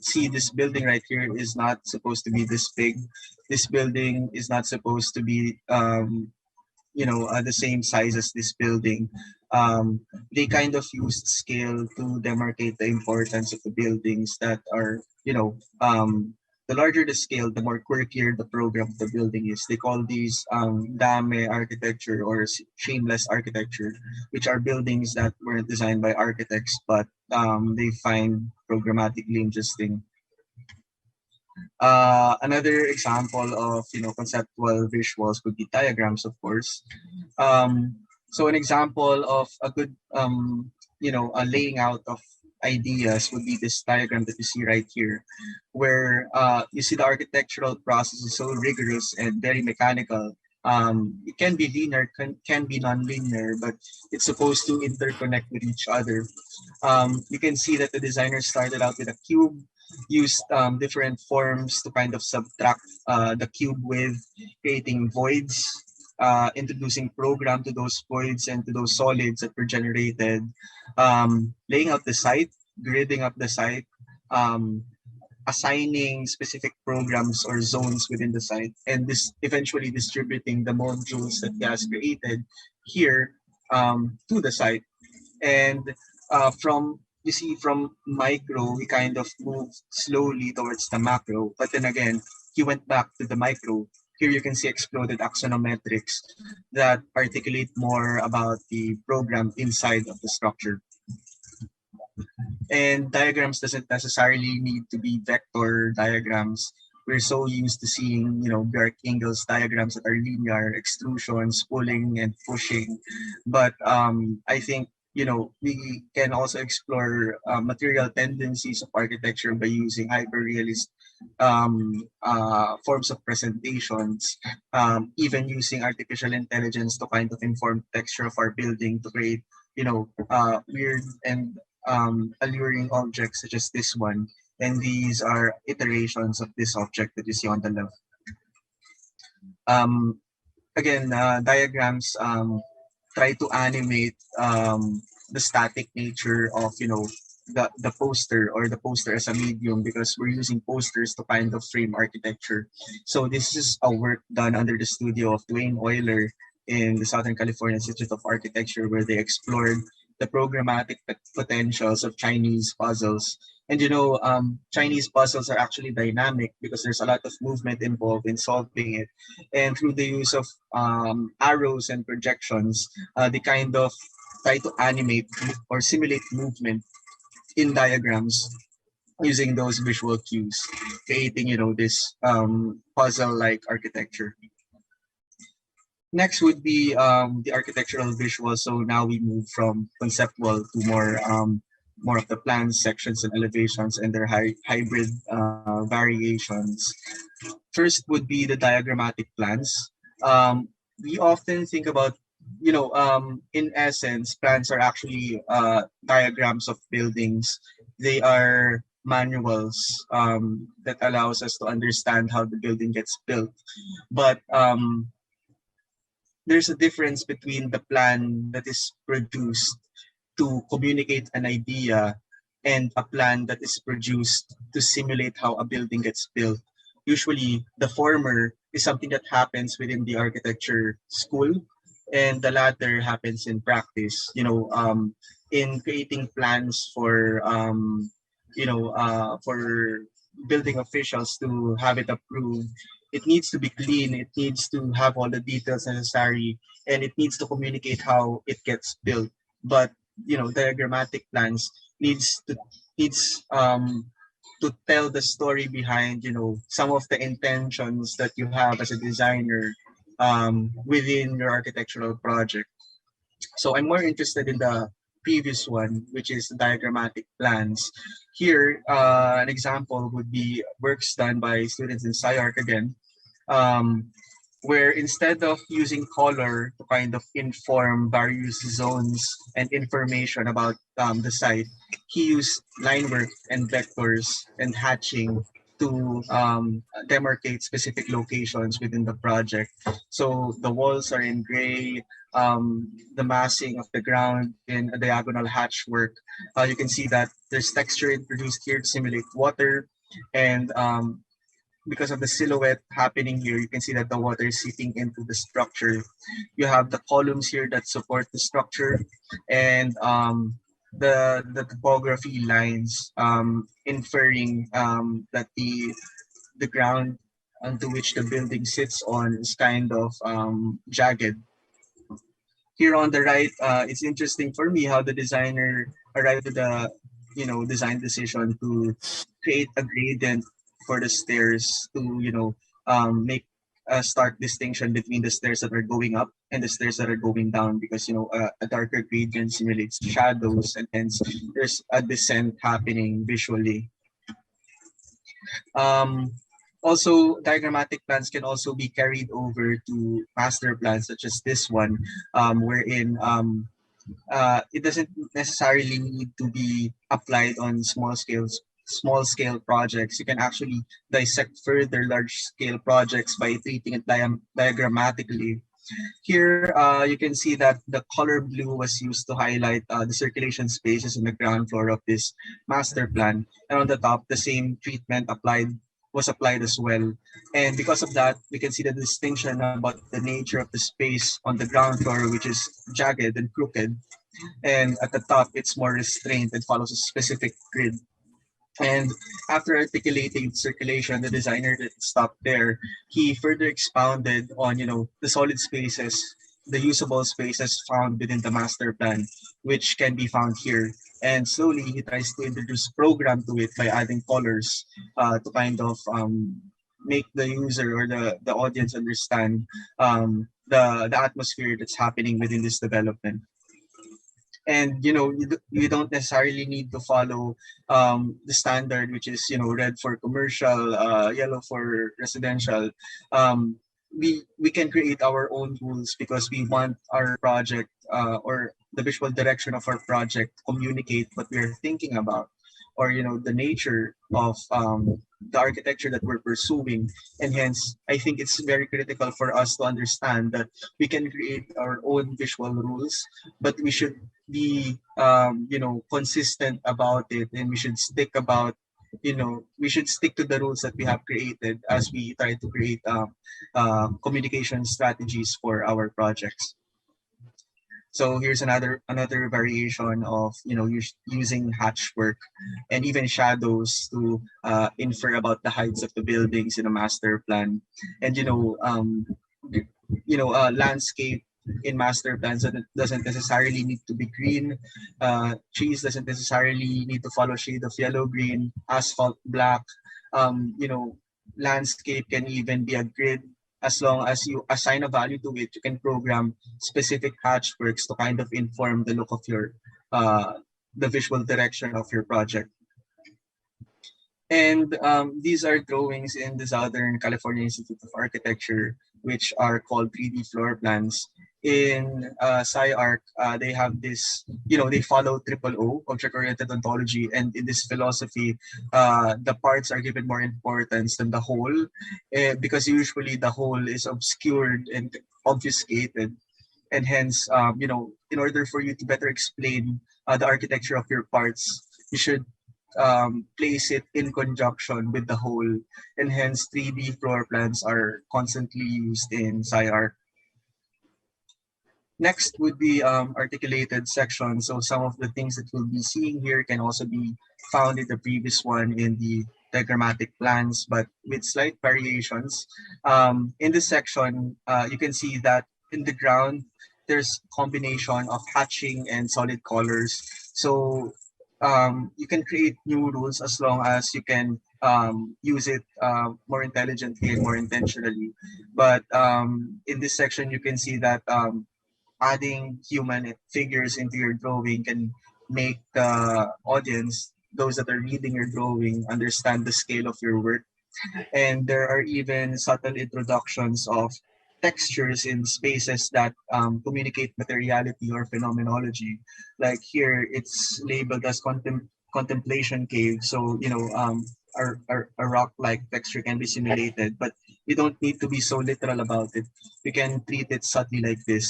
See, this building right here is not supposed to be this big. This building is not supposed to be, the same size as this building. They kind of used scale to demarcate the importance of the buildings that are, the larger the scale, the more quirkier the program of the building is. They call these dame architecture or shameless architecture, which are buildings that weren't designed by architects, but they find programmatically interesting. Another example of conceptual visuals would be diagrams, of course. So an example of a good a laying out of ideas would be this diagram that you see right here, where you see the architectural process is so rigorous and very mechanical. It can be linear, can be non-linear, but it's supposed to interconnect with each other. You can see that the designer started out with a cube, used different forms to kind of subtract the cube with, creating voids, introducing program to those voids and to those solids that were generated, laying out the site, gridding up the site, um, assigning specific programs or zones within the site, and this eventually distributing the modules that he has created here to the site. And from you see from micro, he kind of moved slowly towards the macro, but then again, he went back to the micro. Here you can see exploded axonometrics that articulate more about the program inside of the structure. And diagrams doesn't necessarily need to be vector diagrams. We're so used to seeing, Bjark Ingels diagrams that are linear, extrusions, pulling and pushing. But I think, we can also explore material tendencies of architecture by using hyperrealist forms of presentations, even using artificial intelligence to kind of inform texture of our building to create, weird and alluring objects such as this one. And these are iterations of this object that you see on the left. Um, Again, diagrams try to animate the static nature of, the poster or the poster as a medium, because we're using posters to kind of frame architecture. So this is a work done under the studio of Dwayne Euler in the Southern California Institute of Architecture, where they explored the programmatic potentials of Chinese puzzles. And Chinese puzzles are actually dynamic because there's a lot of movement involved in solving it. And through the use of arrows and projections, they kind of try to animate or simulate movement in diagrams using those visual cues, creating this puzzle-like architecture. Next would be the architectural visual. So now we move from conceptual to more of the plans, sections, and elevations, and their hybrid variations. First would be the diagrammatic plans. We often think about, in essence, plans are actually diagrams of buildings. They are manuals that allows us to understand how the building gets built. But there's a difference between the plan that is produced to communicate an idea and a plan that is produced to simulate how a building gets built. Usually, the former is something that happens within the architecture school, and the latter happens in practice. In creating plans for building officials to have it approved, it needs to be clean. It needs to have all the details necessary, and it needs to communicate how it gets built. But diagrammatic plans needs to tell the story behind some of the intentions that you have as a designer within your architectural project. So I'm more interested in the previous one, which is diagrammatic plans. Here, an example would be works done by students in SciArc again, um, where instead of using color to kind of inform various zones and information about the site, he used line work and vectors and hatching to demarcate specific locations within the project. So the walls are in gray, the massing of the ground in a diagonal hatch work. You can see that there's texture introduced here to simulate water, and because of the silhouette happening here, you can see that the water is seeping into the structure. You have the columns here that support the structure, and the topography lines inferring that the ground onto which the building sits on is kind of jagged. Here on the right, it's interesting for me how the designer arrived at the design decision to create a gradient for the stairs to make a stark distinction between the stairs that are going up and the stairs that are going down, because a darker gradient simulates shadows, and hence there's a descent happening visually. um, Also, diagrammatic plans can also be carried over to master plans, such as this one, wherein it doesn't necessarily need to be applied on small scale projects. You can actually dissect further large scale projects by treating it diagrammatically. Here, you can see that the color blue was used to highlight the circulation spaces in the ground floor of this master plan. And on the top, the same treatment was applied as well. And because of that, we can see the distinction about the nature of the space on the ground floor, which is jagged and crooked. And at the top, it's more restrained and follows a specific grid. And after articulating circulation, the designer didn't stop there. He further expounded on, the solid spaces, the usable spaces found within the master plan, which can be found here. And slowly, he tries to introduce program to it by adding colors to kind of make the user or the audience understand the atmosphere that's happening within this development. And you don't necessarily need to follow the standard, which is red for commercial, yellow for residential. We can create our own rules because we want our project or the visual direction of our project to communicate what we're thinking about, or the nature of the architecture that we're pursuing. And hence I think it's very critical for us to understand that we can create our own visual rules, but we should be consistent about it, and we should stick to the rules that we have created as we try to create communication strategies for our projects. So here's another variation of using hatchwork and even shadows to infer about the heights of the buildings in a master plan. And landscape in master plans doesn't necessarily need to be green. Trees doesn't necessarily need to follow shade of yellow, green, asphalt, black. Um, you know, Landscape can even be a grid. As long as you assign a value to it, you can program specific hatchworks to kind of inform the look of your the visual direction of your project. And these are drawings in the Southern California Institute of Architecture, which are called 3D floor plans. In SciArc, they have this, they follow triple O, object-oriented ontology. And in this philosophy, the parts are given more importance than the whole, because usually the whole is obscured and obfuscated. And hence, in order for you to better explain the architecture of your parts, you should place it in conjunction with the whole, and hence 3D floor plans are constantly used in SciArc. Next would be articulated sections. So some of the things that we'll be seeing here can also be found in the previous one in the diagrammatic plans, but with slight variations. In this section, you can see that in the ground, there's combination of hatching and solid colors. So you can create new rules as long as you can use it more intelligently and more intentionally. But in this section, you can see that adding human figures into your drawing can make the audience, those that are reading your drawing, understand the scale of your work. And there are even subtle introductions of textures in spaces that communicate materiality or phenomenology. Like here, it's labeled as contemplation cave. So, a rock-like texture can be simulated, but we don't need to be so literal about it. We can treat it subtly like this.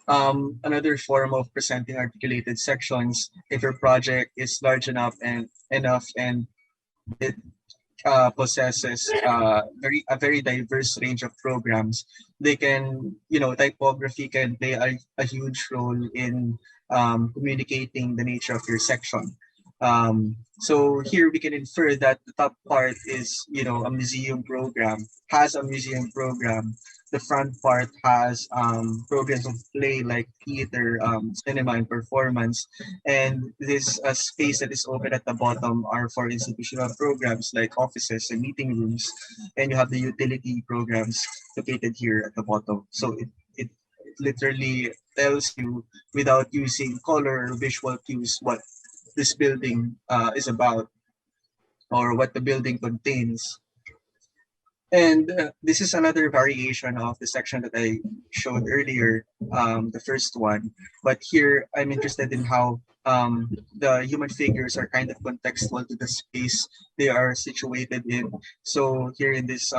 Another form of presenting articulated sections, if your project is large enough and it possesses a very diverse range of programs. They can, typography can play a huge role in communicating the nature of your section. So here we can infer that the top part is, a museum program, has a museum program. The front part has programs of play like theater, cinema, and performance. And this space that is open at the bottom are for institutional programs like offices and meeting rooms. And you have the utility programs located here at the bottom. So it literally tells you without using color or visual cues what this building is about or what the building contains. And this is another variation of the section that I showed earlier, the first one. But here I'm interested in how the human figures are kind of contextual to the space they are situated in. So here in this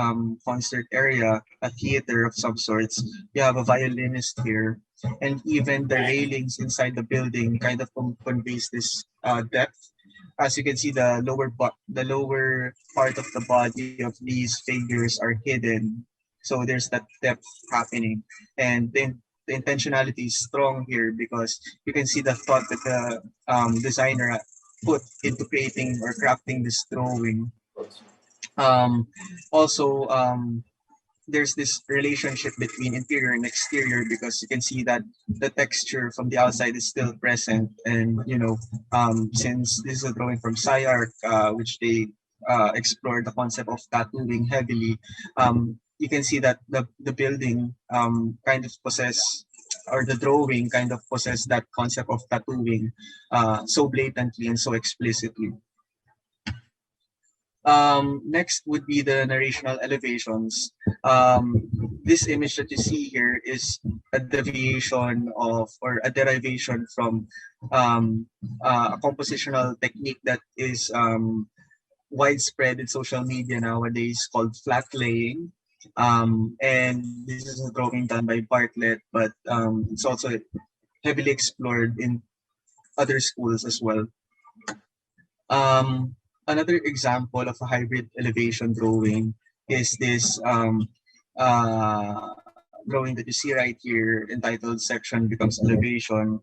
concert area, a theater of some sorts, you have a violinist here. And even the railings inside the building kind of conveys this depth. As you can see, the lower part of the body of these figures are hidden. So there's that depth happening. And then the intentionality is strong here because you can see the thought that the designer put into creating or crafting this drawing. Um, also, there's this relationship between interior and exterior because you can see that the texture from the outside is still present. And since this is a drawing from BE.Arch, which they explored the concept of tattooing heavily, you can see that the building kind of possess or the drawing kind of possess that concept of tattooing so blatantly and so explicitly. Next would be the narrational elevations. This image that you see here is a deviation of or a derivation from a compositional technique that is widespread in social media nowadays called flat laying. And this is a drawing done by Bartlett, but it's also heavily explored in other schools as well. Another example of a hybrid elevation drawing is this drawing that you see right here entitled Section Becomes Elevation.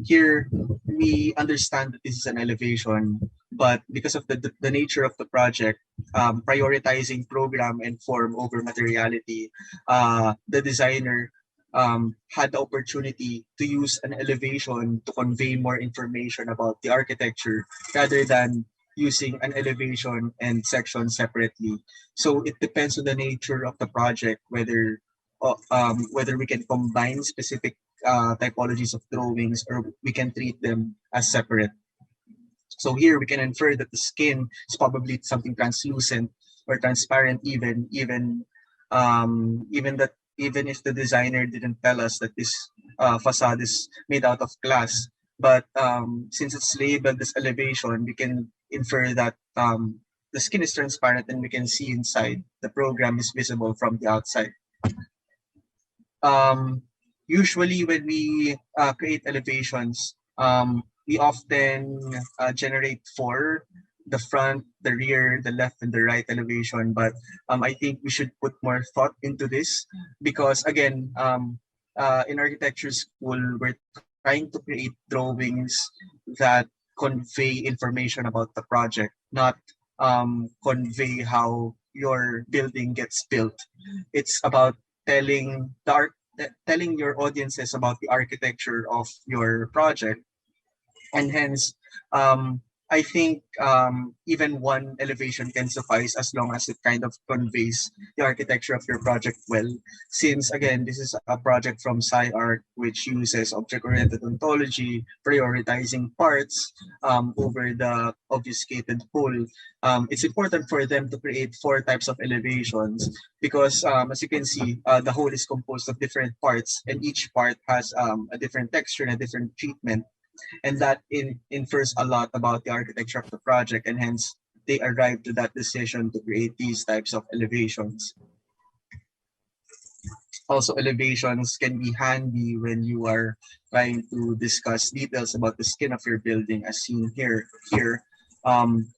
Here, we understand that this is an elevation, but because of the nature of the project, prioritizing program and form over materiality, the designer had the opportunity to use an elevation to convey more information about the architecture rather than using an elevation and section separately. So it depends on the nature of the project whether we can combine specific typologies of drawings or we can treat them as separate. So here we can infer that the skin is probably something translucent or transparent even if the designer didn't tell us that this facade is made out of glass. But since it's labeled as elevation, we can infer that the skin is transparent and we can see inside. The program is visible from the outside. Usually when we create elevations, we often generate four: the front, the rear, the left, and the right elevation. But I think we should put more thought into this because again, in architecture school, we're trying to create drawings that convey information about the project, not convey how your building gets built. It's about telling your audiences about the architecture of your project. And hence, I think even one elevation can suffice as long as it kind of conveys the architecture of your project well. Since again, this is a project from BE.Arch which uses object-oriented ontology, prioritizing parts over the obfuscated whole. It's important for them to create four types of elevations because as you can see, the whole is composed of different parts and each part has a different texture and a different treatment. And that infers a lot about the architecture of the project, and hence they arrived to that decision to create these types of elevations. Also, elevations can be handy when you are trying to discuss details about the skin of your building, as seen here. Um,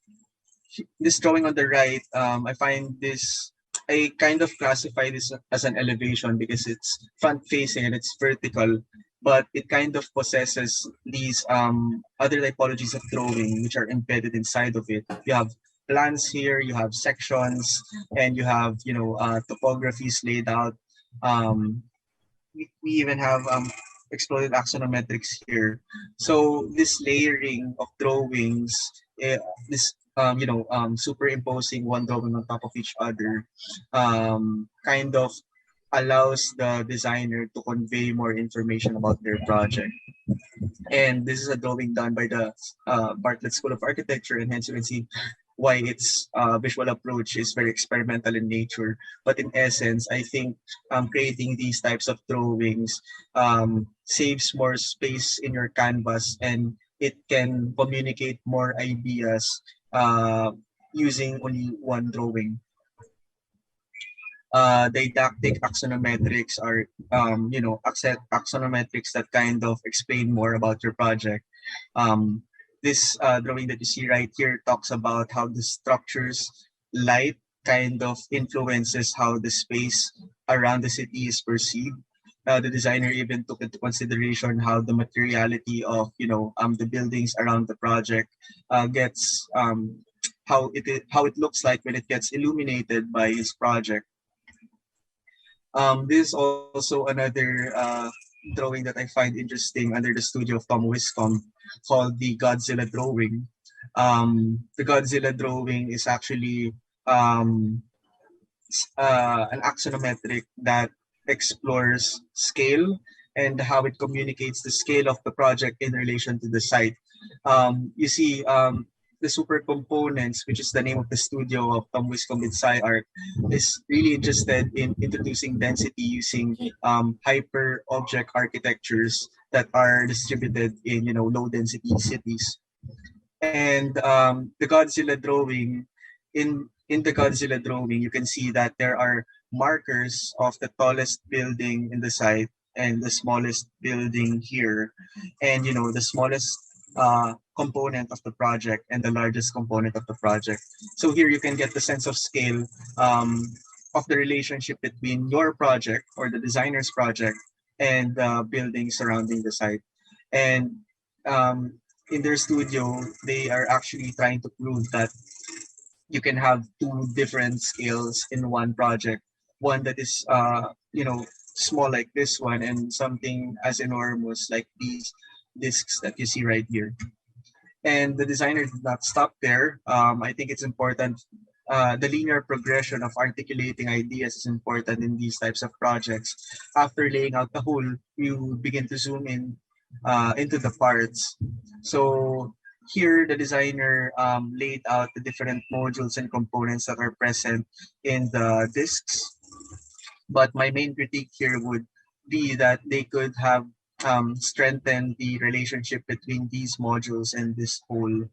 this drawing on the right, I find this, I kind of classify this as an elevation because it's front facing and it's vertical, but it kind of possesses these other typologies of drawing which are embedded inside of it. You have plans here, you have sections, and you have, topographies laid out. Um, we even have exploded axonometrics here. So this layering of drawings, eh, this superimposing one drawing on top of each other, kind of allows the designer to convey more information about their project. And this is a drawing done by the Bartlett School of Architecture, and hence you can see why its visual approach is very experimental in nature. But in essence, I think creating these types of drawings saves more space in your canvas, and it can communicate more ideas using only one drawing. Didactic axonometrics are, axonometrics that kind of explain more about your project. This drawing that you see right here talks about how the structure's light kind of influences how the space around the city is perceived. The designer even took into consideration how the materiality of, the buildings around the project gets how it looks like when it gets illuminated by his project. This is also another drawing that I find interesting under the studio of Tom Wiscombe, called the Godzilla drawing. The Godzilla drawing is actually um, an axonometric that explores scale and how it communicates the scale of the project in relation to the site. You see, the super components, which is the name of the studio of Tom Wiscombe with SciArc, is really interested in introducing density using hyper object architectures that are distributed in, low density cities. And the Godzilla drawing, in the Godzilla drawing, you can see that there are markers of the tallest building in the site and the smallest building here, and the smallest component of the project and the largest component of the project. So here you can get the sense of scale of the relationship between your project or the designer's project and the building surrounding the site. And um, in their studio, they are actually trying to prove that you can have two different scales in one project. One that is, small like this one, and something as enormous like these discs that you see right here. And the designer did not stop there. I think it's important. The linear progression of articulating ideas is important in these types of projects. After laying out the whole, you begin to zoom in into the parts. So here, the designer laid out the different modules and components that are present in the discs. But my main critique here would be that they could have strengthened the relationship between these modules and this whole.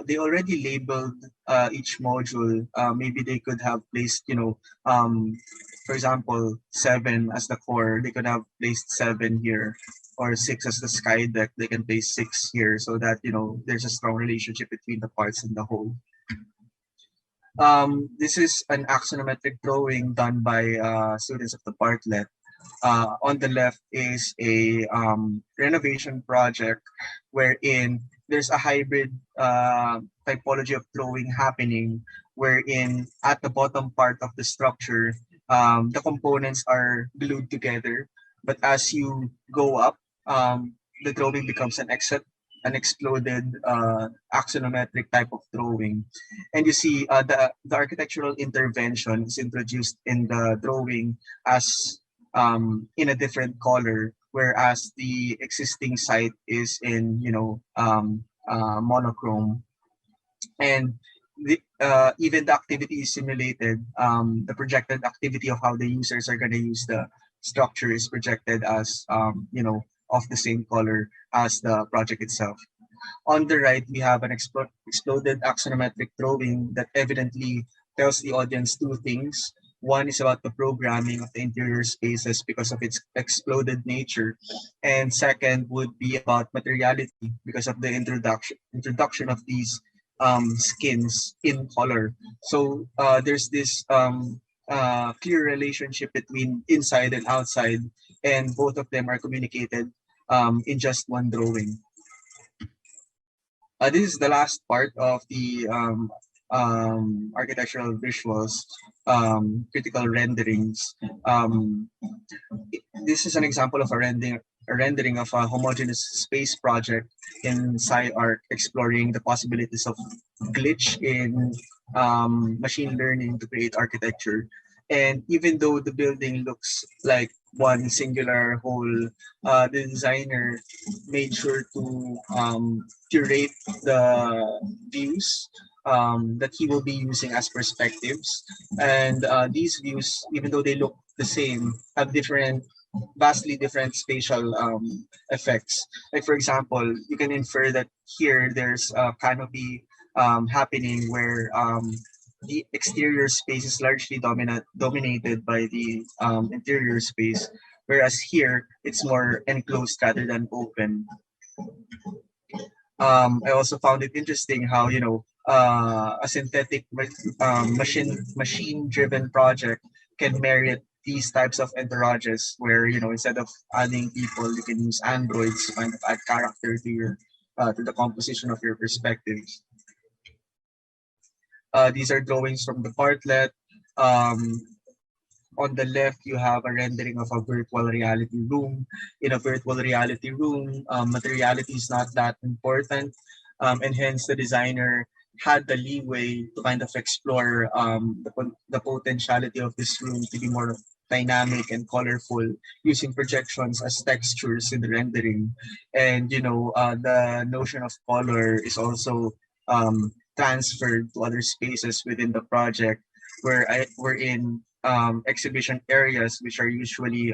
They already labeled each module. Maybe they could have placed, for example, 7 as the core. They could have placed 7 here, or 6 as the sky deck. They can place 6 here, so that there's a strong relationship between the parts and the whole. This is an axonometric drawing done by students of the Bartlett. On the left is a renovation project wherein there's a hybrid typology of drawing happening, wherein at the bottom part of the structure, the components are glued together. But as you go up, the drawing becomes an exploded axonometric type of drawing. And you see the architectural intervention is introduced in the drawing as in a different color, whereas the existing site is in monochrome. And even the activity is simulated. The projected activity of how the users are going to use the structure is projected as of the same color as the project itself. On the right, we have an exploded axonometric drawing that evidently tells the audience two things. One is about the programming of the interior spaces because of its exploded nature. And second would be about materiality because of the introduction of these skins in color. So there's this clear relationship between inside and outside, and both of them are communicated in just one drawing. This is the last part of the architectural visuals, critical renderings. This is an example of a rendering of a homogeneous space project in SciArc, exploring the possibilities of glitch in machine learning to create architecture. And even though the building looks like one singular whole, the designer made sure to curate the views that he will be using as perspectives. And these views, even though they look the same, have vastly different spatial effects. Like for example, you can infer that here there's a canopy happening where the exterior space is largely dominated by the interior space, whereas here it's more enclosed rather than open. I also found it interesting how a synthetic machine driven project can merit these types of entourages where instead of adding people you can use androids to kind of add character to your to the composition of your perspectives. These are drawings from the partlet. On the left, you have a rendering of a virtual reality room. In a virtual reality room, materiality is not that important, and hence the designer had the leeway to kind of explore the potentiality of this room to be more dynamic and colorful using projections as textures in the rendering. And the notion of color is also transferred to other spaces within the project we're in exhibition areas, which are usually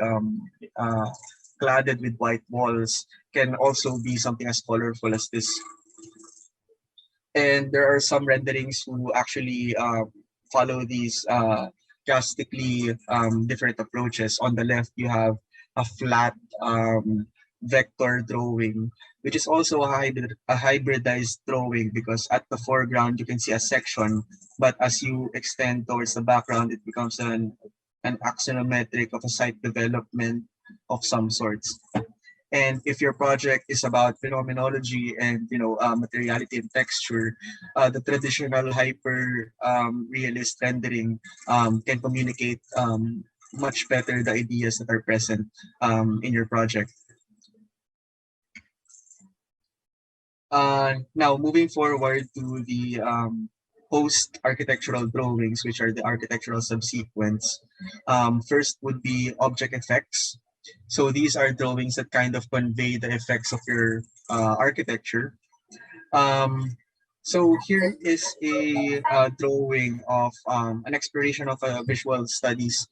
cladded with white walls, can also be something as colorful as this. And there are some renderings who actually follow these drastically different approaches. On the left, you have a flat vector drawing, which is also a hybridized drawing, because at the foreground you can see a section, but as you extend towards the background, it becomes an axonometric of a site development of some sorts. And if your project is about phenomenology and materiality and texture, the traditional hyper realist rendering can communicate much better the ideas that are present in your project. Now, moving forward to the post-architectural drawings, which are the architectural subsequence. First would be object effects. So these are drawings that kind of convey the effects of your architecture. So here is a drawing of an exploration of a visual studies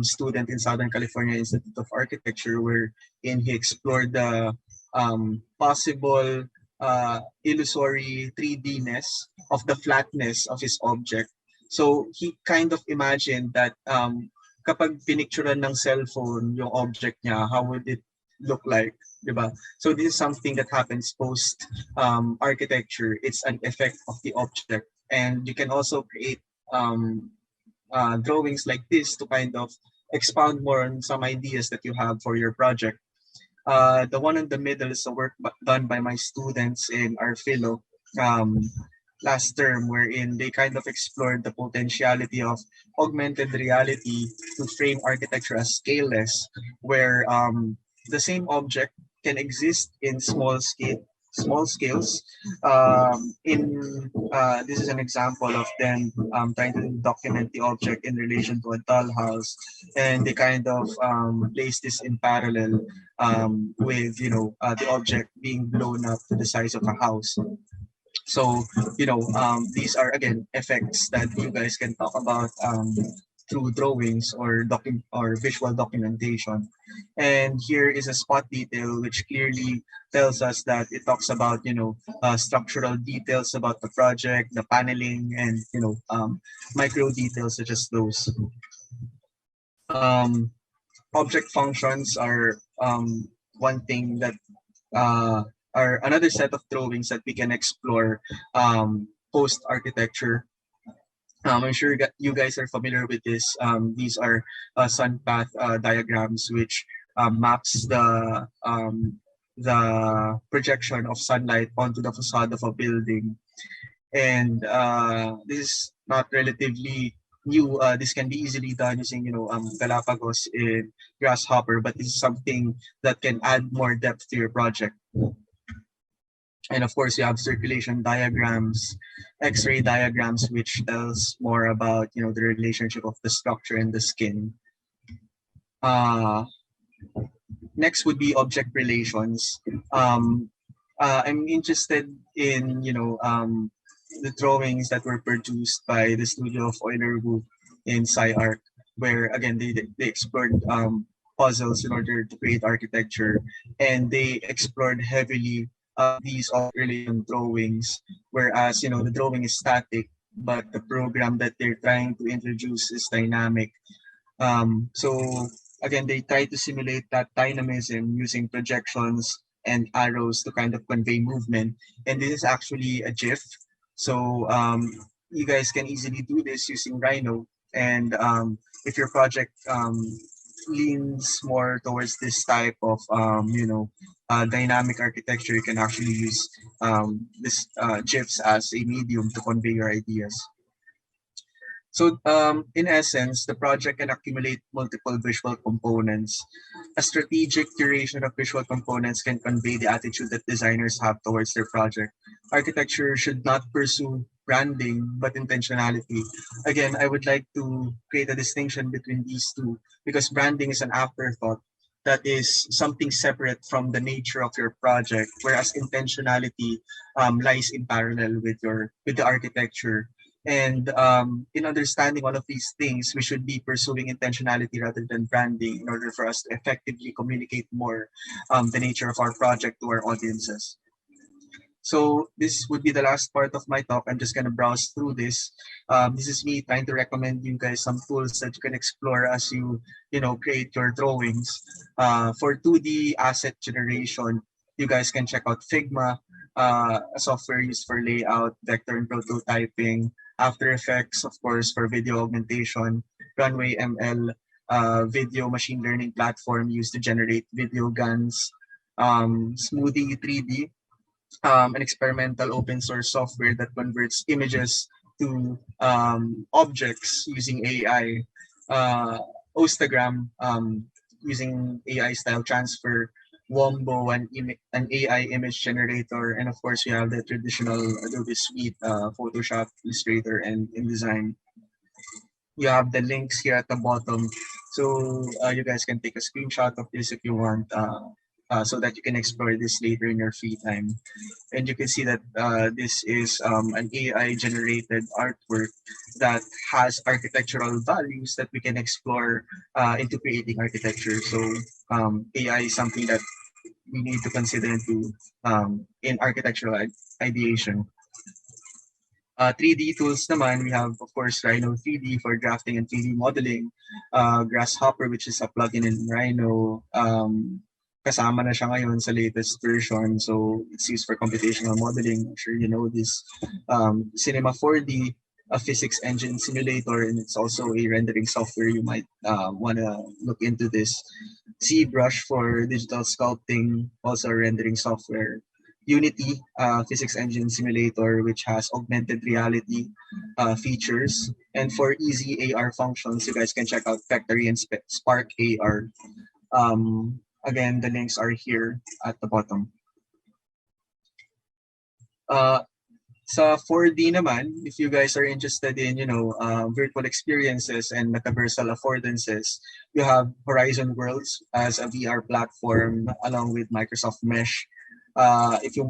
student in Southern California Institute of Architecture, wherein he explored the possible illusory 3D-ness of the flatness of his object. So he kind of imagined that kapag pinicturean ng cellphone yung object niya, how would it look like, diba? So this is something that happens post architecture. It's an effect of the object, and you can also create drawings like this to kind of expound more on some ideas that you have for your project. The one in the middle is a work done by my students in our philo last term, wherein they kind of explored the potentiality of augmented reality to frame architecture as scaleless, where the same object can exist in small scales. This is an example of them trying to document the object in relation to a dollhouse, and they kind of place this in parallel with the object being blown up to the size of a house. So these are again effects that you guys can talk about through drawings or visual documentation. And here is a spot detail which clearly tells us that it talks about structural details about the project, the paneling, and micro details such as those. Object functions are one thing that are another set of drawings that we can explore post architecture. I'm sure you guys are familiar with this. These are sun path diagrams, which maps the projection of sunlight onto the facade of a building. And this is not relatively new. This can be easily done using, Galapagos in Grasshopper, but this is something that can add more depth to your project. And of course, you have circulation diagrams, X-ray diagrams, which tells more about, the relationship of the structure and the skin. Uh, Next would be object relations. I'm interested in, the drawings that were produced by the studio of Euler Group in SciArc, where again they explored puzzles in order to create architecture, and they explored heavily these object relation drawings, whereas the drawing is static, but the program that they're trying to introduce is dynamic. So again, they try to simulate that dynamism using projections and arrows to kind of convey movement. And this is actually a GIF. So you guys can easily do this using Rhino. And if your project leans more towards this type of, dynamic architecture, you can actually use this GIFs as a medium to convey your ideas. So in essence, the project can accumulate multiple visual components. A strategic curation of visual components can convey the attitude that designers have towards their project. Architecture should not pursue branding, but intentionality. Again, I would like to create a distinction between these two because branding is an afterthought that is something separate from the nature of your project, whereas intentionality lies in parallel with the architecture. And in understanding all of these things, we should be pursuing intentionality rather than branding in order for us to effectively communicate more the nature of our project to our audiences. So this would be the last part of my talk. I'm just going to browse through this. This is me trying to recommend you guys some tools that you can explore as you create your drawings. For 2D asset generation, you guys can check out Figma, a software used for layout, vector and prototyping, After Effects, of course, for video augmentation, Runway ML, video machine learning platform used to generate video guns, Smoothie 3D, an experimental open source software that converts images to objects using AI, Ostagram using AI style transfer, Wombo, an AI image generator, and of course we have the traditional Adobe Suite, Photoshop, Illustrator, and InDesign. You have the links here at the bottom, so you guys can take a screenshot of this if you want, so that you can explore this later in your free time. And you can see that this is an AI generated artwork that has architectural values that we can explore into creating architecture. So AI is something that we need to consider in architectural ideation. 3D tools naman, we have, of course, Rhino 3D for drafting and 3D modeling, Grasshopper, which is a plugin in Rhino. Kasama na siya ngayon sa latest version, so it's used for computational modeling. I'm sure you know this. Cinema 4D, a physics engine simulator, and it's also a rendering software. You might want to look into this. ZBrush for digital sculpting, also a rendering software. Unity, physics engine simulator, which has augmented reality features. And for easy AR functions, you guys can check out Factory and Spark AR. Again, the links are here at the bottom. Sa 4D naman, if you guys are interested in, virtual experiences and metaversal affordances, you have Horizon Worlds as a VR platform along with Microsoft Mesh. If you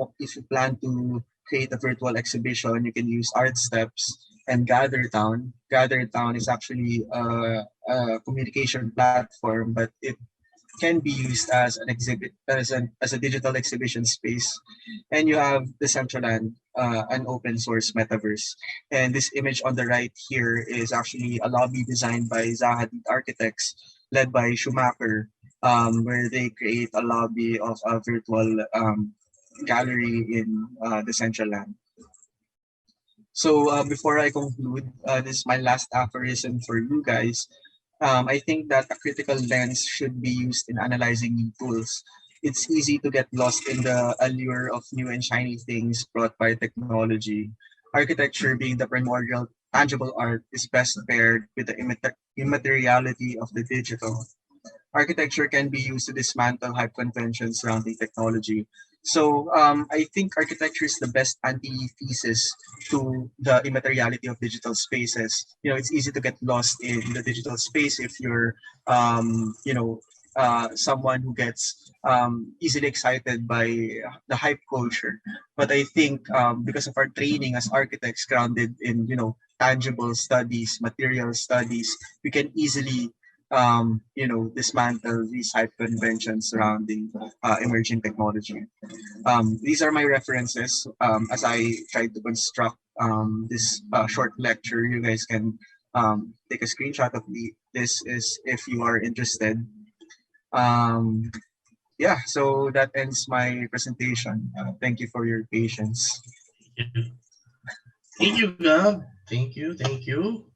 plan to create a virtual exhibition, you can use Art Steps and GatherTown. GatherTown is actually a communication platform, but it can be used as a digital exhibition space. And you have Decentraland, an open source metaverse. And this image on the right here is actually a lobby designed by Zahadid Architects, led by Schumacher, where they create a lobby of a virtual gallery in Decentraland. So before I conclude, this is my last aphorism for you guys. I think that a critical lens should be used in analyzing new tools. It's easy to get lost in the allure of new and shiny things brought by technology. Architecture, being the primordial tangible art, is best paired with the immateriality of the digital. Architecture can be used to dismantle hype conventions surrounding technology. So I think architecture is the best antithesis to the immateriality of digital spaces. It's easy to get lost in the digital space if you're, someone who gets easily excited by the hype culture. But I think because of our training as architects grounded in, tangible studies, material studies, we can easily dismantle these hype conventions surrounding emerging technology. These are my references as I try to construct this short lecture. You guys can take a screenshot of this is if you are interested. Yeah, so that ends my presentation. Thank you for your patience. Thank you, Gab. Thank you, thank you.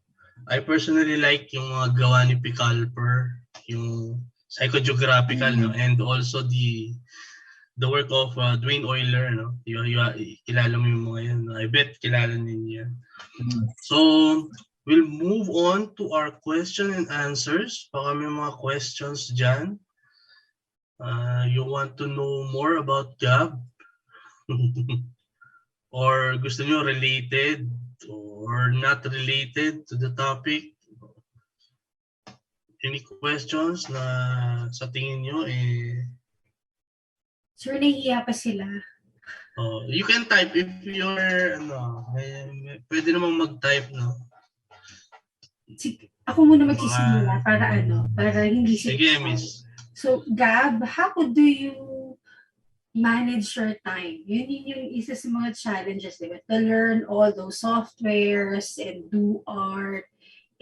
I personally like yung mga gawa ni Picalper, yung psychogeographical, no? And also the work of Dwayne Euler, no? Kilala mo yung mga yan. No? I bet kilala ninyo yan. So, we'll move on to our question and answers. Baka may mga questions dyan. You want to know more about Gab? Or gusto nyo related or not related to the topic? Any questions na sa tingin nyo Sir, nahihiya pa sila. You can type if you're pwede namang mag-type, no? Ako muna magsisimula para hindi sila. Sige, miss. So, Gab, how do you manage your time? Yun yung isa sa mga challenges, diba? To learn all those softwares and do art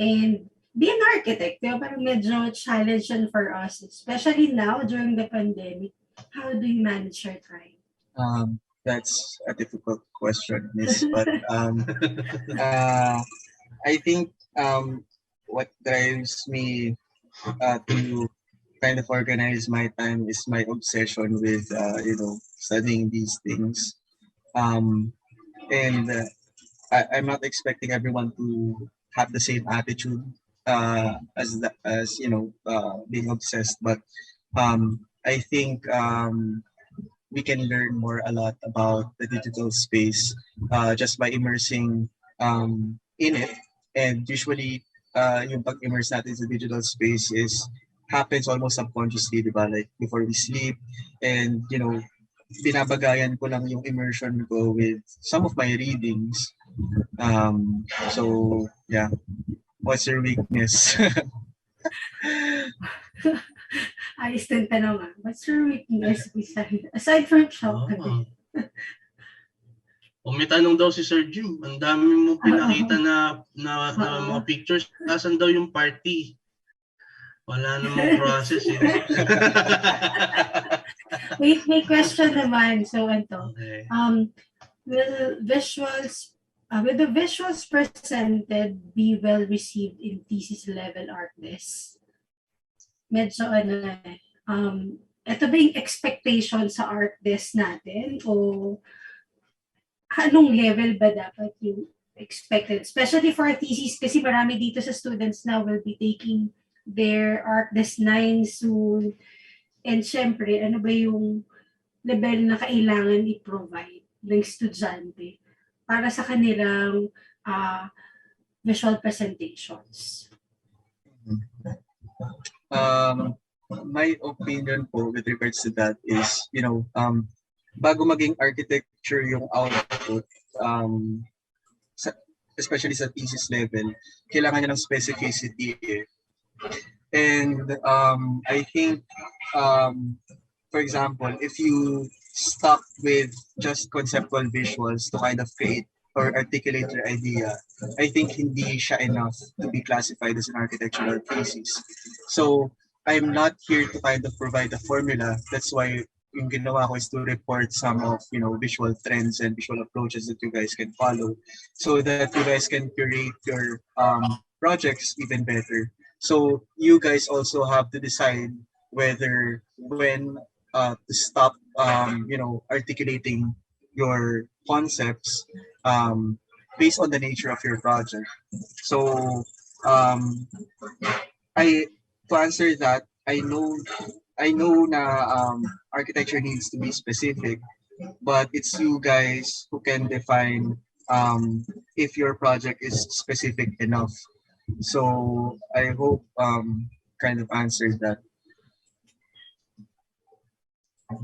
and be an architect. Diba? Parang medyo challenge for us, especially now during the pandemic. How do you manage your time? That's a difficult question, miss. But I think what drives me to kind of organize my time is my obsession with studying these things, and I'm not expecting everyone to have the same attitude as being obsessed, but I think we can learn a lot about the digital space just by immersing in it. And usually yung pag-immerse natin sa digital space happens almost subconsciously, di ba? Like before we sleep, and binabagayan ko lang yung immersion ko with some of my readings. So yeah, what's your weakness? Ayos din tanong. What's your weakness aside from shopping? May tanong daw si Sir Jim. Ang dami mo pinakita na mga pictures. Nasaan daw yung party? Wala namang process. May question naman. So, Okay. Will the visuals presented be well received in thesis level artists? Medyo ito ba yung expectation sa art desk natin o anong level ba dapat yung expected? Especially for thesis kasi marami dito sa students na will be taking their art desk 9 soon. And syempre, ano ba yung level na kailangan i-provide ng estudyante para sa kanilang visual presentations? My opinion po with regards to that is, bago maging architecture yung output, especially sa thesis level, kailangan niya ng specificity. And I think, for example, if you stuck with just conceptual visuals to kind of create or articulate your idea, I think hindi siya enough to be classified as an architectural thesis. So I'm not here to kind of provide a formula. That's why yung ginawa ko is to report some of, visual trends and visual approaches that you guys can follow so that you guys can curate your projects even better. So you guys also have to decide whether when to stop, articulating your concepts based on the nature of your project. So um, I to answer that, I know na architecture needs to be specific, but it's you guys who can define if your project is specific enough. So I hope kind of answered that.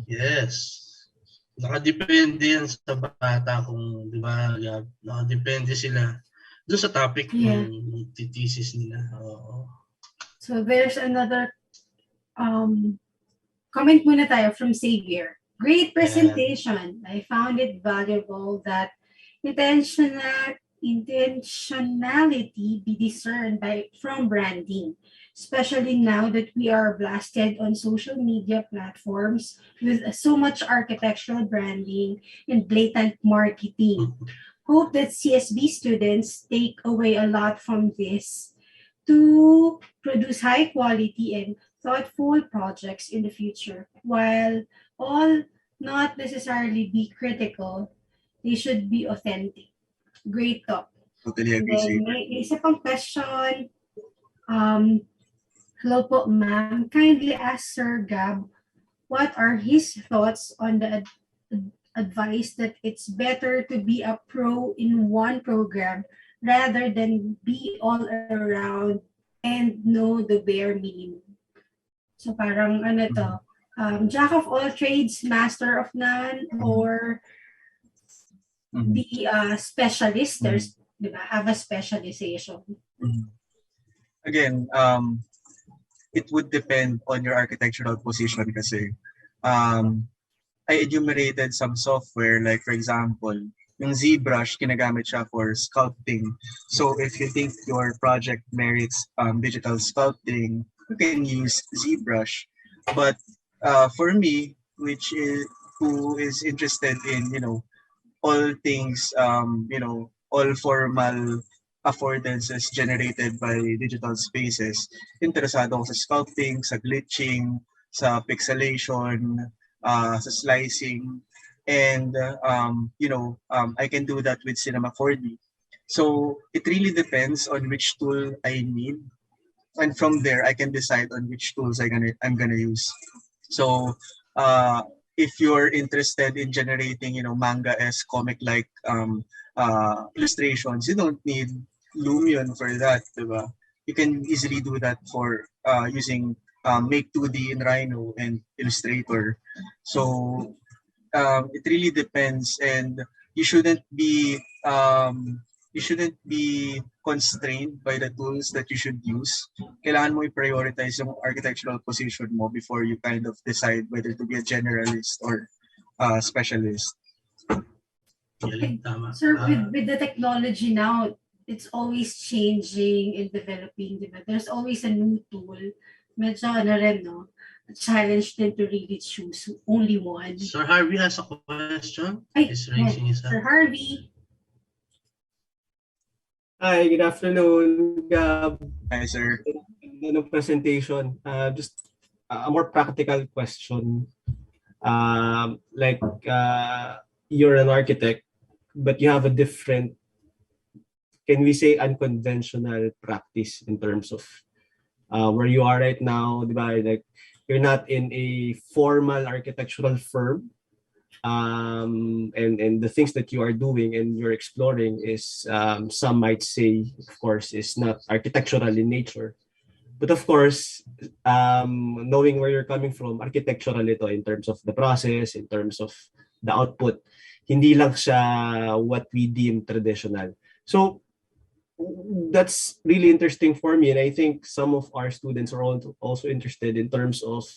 Yes. Nakadepende yan sa bata kung, di ba, Gab? Nakadepende sila doon sa topic ng thesis nila. Oo. So there's another comment muna tayo from Xavier. Great presentation. I found it valuable that intentionality be discerned from branding, especially now that we are blasted on social media platforms with so much architectural branding and blatant marketing. Hope that CSB students take away a lot from this to produce high quality and thoughtful projects in the future. While all not necessarily be critical, they should be authentic. Great talk. Totally And agree, then Xavier. may isa pang question. Hello po, ma'am. Kindly ask Sir Gab what are his thoughts on the advice that it's better to be a pro in one program rather than be all around and know the bare minimum. So parang ano to, jack of all trades, master of none, or be a specialist. There's, di ba, have a specialization. Again, it would depend on your architectural position kasi I enumerated some software like for example, yung ZBrush ginagamit siya for sculpting. So if you think your project merits digital sculpting, you can use ZBrush. But for me, who is interested in all things all formal affordances generated by digital spaces. Interesado ako sa sculpting, sa glitching, sa pixelation, sa slicing, and I can do that with Cinema 4D. So it really depends on which tool I need, and from there I can decide on which tools I'm gonna use. So if you're interested in generating manga-esque comic-like illustrations, you don't need Lumion for that, diba? You can easily do that for using Make 2D in Rhino and Illustrator. So it really depends, and you shouldn't be constrained by the tools that you should use. Kailangan mo i-prioritize yung architectural position mo before you kind of decide whether to be a generalist or specialist. Sir, with the technology now, it's always changing and developing, diba? There's always a new tool. Medyo ano rin, no? A challenge them to really choose only one. Sir Harvey has a question. He's raising his hand. Sir Harvey. Hi, good afternoon, Gab. Hi, sir. Ano presentation? Just a more practical question. You're an architect, but you have a different, can we say, unconventional practice in terms of where you are right now, diba? Like you're not in a formal architectural firm, and the things that you are doing and you're exploring is some might say, of course, is not architectural in nature. But of course, knowing where you're coming from, architectural ito in terms of the process, in terms of the output, hindi lang siya what we deem traditional. So that's really interesting for me, and I think some of our students are also interested in terms of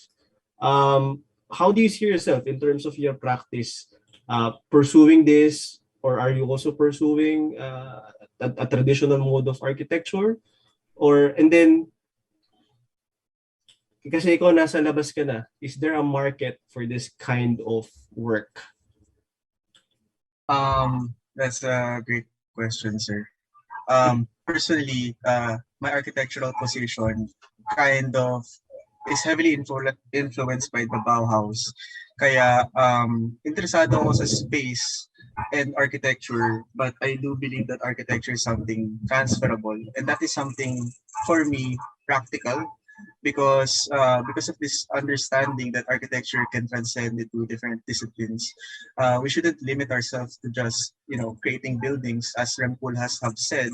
how do you see yourself in terms of your practice pursuing this, or are you also pursuing a traditional mode of architecture, and then kasi ikaw nasa labas ka na, is there a market for this kind of work? That's a great question, sir. Personally, my architectural position kind of is heavily influenced by the Bauhaus. Kaya interesado ako sa space and architecture, but I do believe that architecture is something transferable, and that is something for me practical because of this understanding that architecture can transcend into different disciplines. We shouldn't limit ourselves to just creating buildings, as Rempul has have said.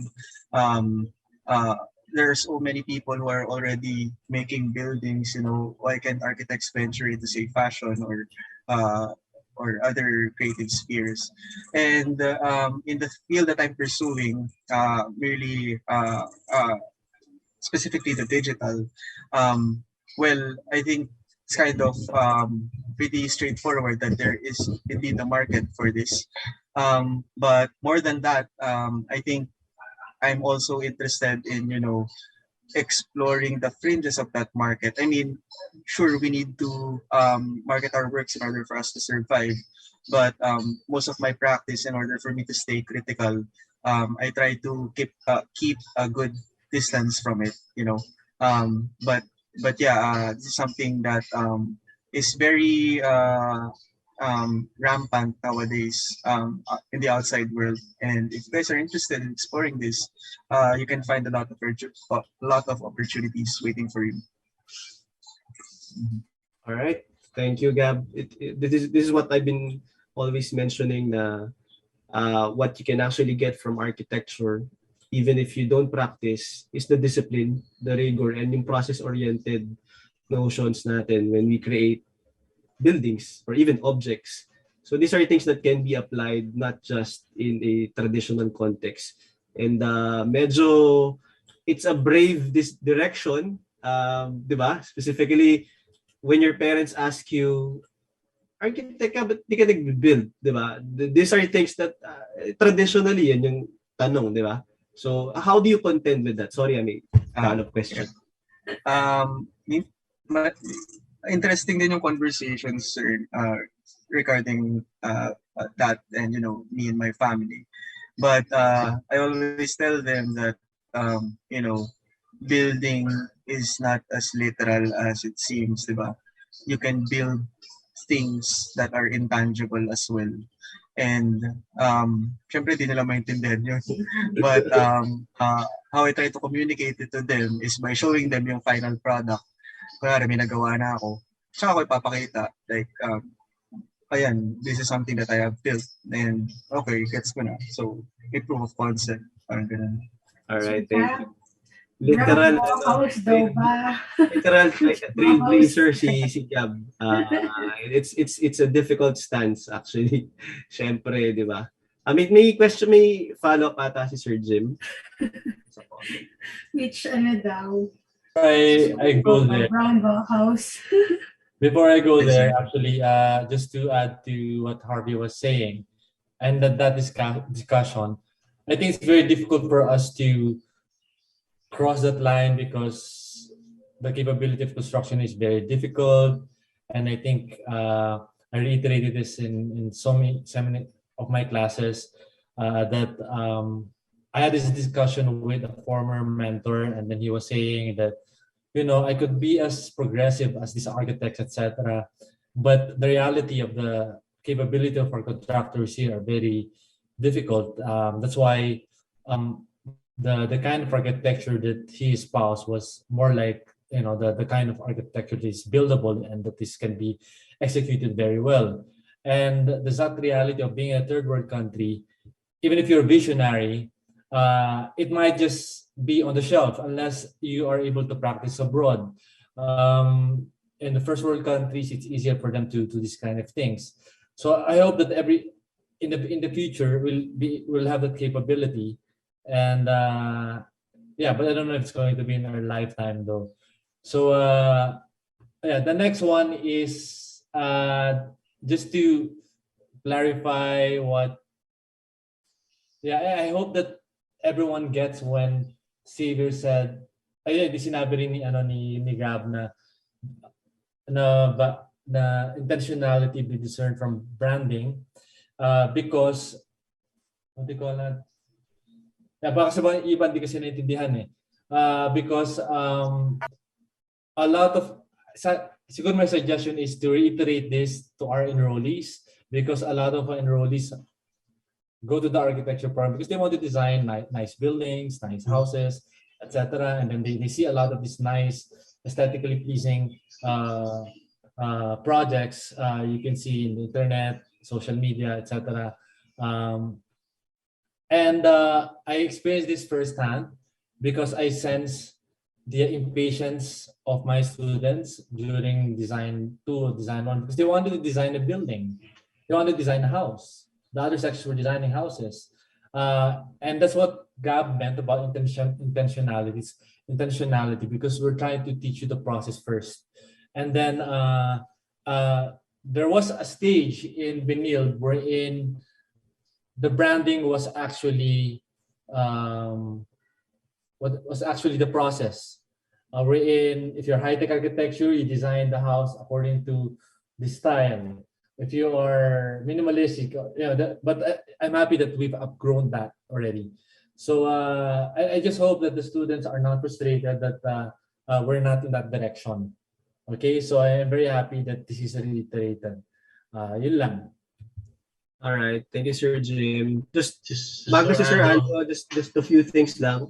Um, uh, there are so many people who are already making buildings. Why can't architects venture into say fashion uh, or other creative spheres? And in the field that I'm pursuing, merely specifically the digital, um, well, I think it's kind of pretty straightforward that there is indeed a market for this. But more than that, I think I'm also interested in, exploring the fringes of that market. I mean, sure, we need to market our works in order for us to survive. But most of my practice, in order for me to stay critical, I try to keep a good distance from it. But yeah, this is something that is very rampant nowadays in the outside world. And if you guys are interested in exploring this, you can find a lot of opportunities waiting for you. All right. Thank you, Gab. This is what I've been always mentioning na what you can actually get from architecture, even if you don't practice, is the discipline, the rigor, and yung process-oriented notions natin when we create buildings or even objects. So these are things that can be applied not just in a traditional context. And medyo it's a brave this direction, 'di ba? Specifically when your parents ask you, architect ka, ba't di ka nag-build, di ba? These are things that traditionally, yan yung tanong, di ba? So, how do you contend with that? Sorry, I mean, follow-up question. Um, Interesting din yung conversations, sir, regarding that and, me and my family. But I always tell them that, building is not as literal as it seems, di ba? You can build things that are intangible as well. And syempre di nila maintindihan yun. But how I try to communicate it to them is by showing them yung final product. Kaya may nagawa na ako. Tsaka ako ipapakita. Like, ayan, this is something that I have built. And okay, gets ko na. So, may proof of concept. Parang ganun. All right, thank you. Literal, literal like a trailblazer si Gab. It's a difficult stance actually. Syempre, di ba? May question, may follow-up ata si Sir Jim. Which ano daw? I go there. Brown house. Before I go there, actually, just to add to what Harvey was saying, and that discussion, I think it's very difficult for us to cross that line because the capability of construction is very difficult. And I think I reiterated this in so many of my classes that I had this discussion with a former mentor, and then he was saying that, I could be as progressive as these architects, etc. But the reality of the capability of our contractors here are very difficult. That's why the kind of architecture that he espoused was more like the kind of architecture that is buildable and that this can be executed very well. And the sad reality of being a third world country, even if you're visionary, it might just be on the shelf unless you are able to practice abroad. In the first world countries, it's easier for them to do these kind of things. So I hope that in the future we'll have that capability. And yeah, but I don't know if it's going to be in our lifetime though. So yeah, the next one is just to clarify what. Yeah, I hope that everyone gets when Xavier said, ayun, di sinabi rin ni Gab na the intentionality be discerned from branding, because what do you call that? Yeah, baka sa iba hindi kasi naintindihan eh. Because a lot of siguro my suggestion is to reiterate this to our enrollees, because a lot of our enrollees go to the architecture program because they want to design nice buildings, nice houses, etc. And then they see a lot of these nice, aesthetically pleasing projects you can see in the internet, social media, etc. And I experienced this firsthand because I sense the impatience of my students during design 2 or design 1, because they wanted to design a building, they wanted to design a house. The other sections were designing houses. And that's what Gab meant about intentionality, because we're trying to teach you the process first. And then there was a stage in Benil wherein the branding was actually what was actually the process. Wherein if you're high-tech architecture, you design the house according to the style. If you are minimalistic, but I'm happy that we've outgrown that already. So I just hope that the students are not frustrated that we're not in that direction. Okay, so I am very happy that this is reiterated. Yun lang. All right, thank you, Sir Jim. Just Just bago si Sir Sir Andrew, just a few things lang.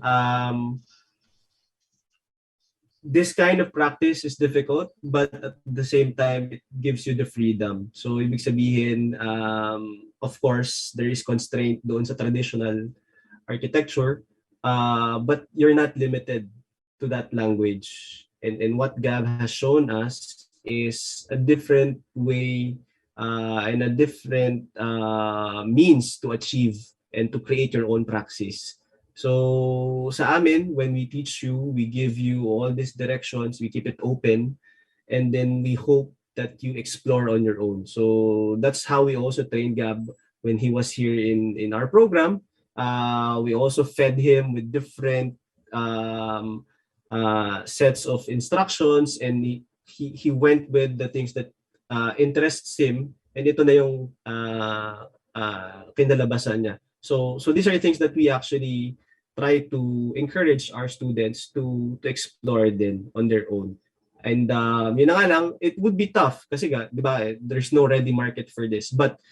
This kind of practice is difficult, but at the same time, it gives you the freedom. So, ibig sabihin, of course, there is constraint doon sa traditional architecture, but you're not limited to that language. And what Gab has shown us is a different way and a different means to achieve and to create your own praxis. So sa amin, when we teach you, we give you all these directions, we keep it open, and then we hope that you explore on your own. So that's how we also trained Gab when he was here in our program. We also fed him with different sets of instructions, and he went with the things that interests him, and ito na yung kinalabasan niya. So these are the things that we actually try to encourage our students to explore din on their own. And yun na nga lang, it would be tough kasi nga, di ba, there's no ready market for this. But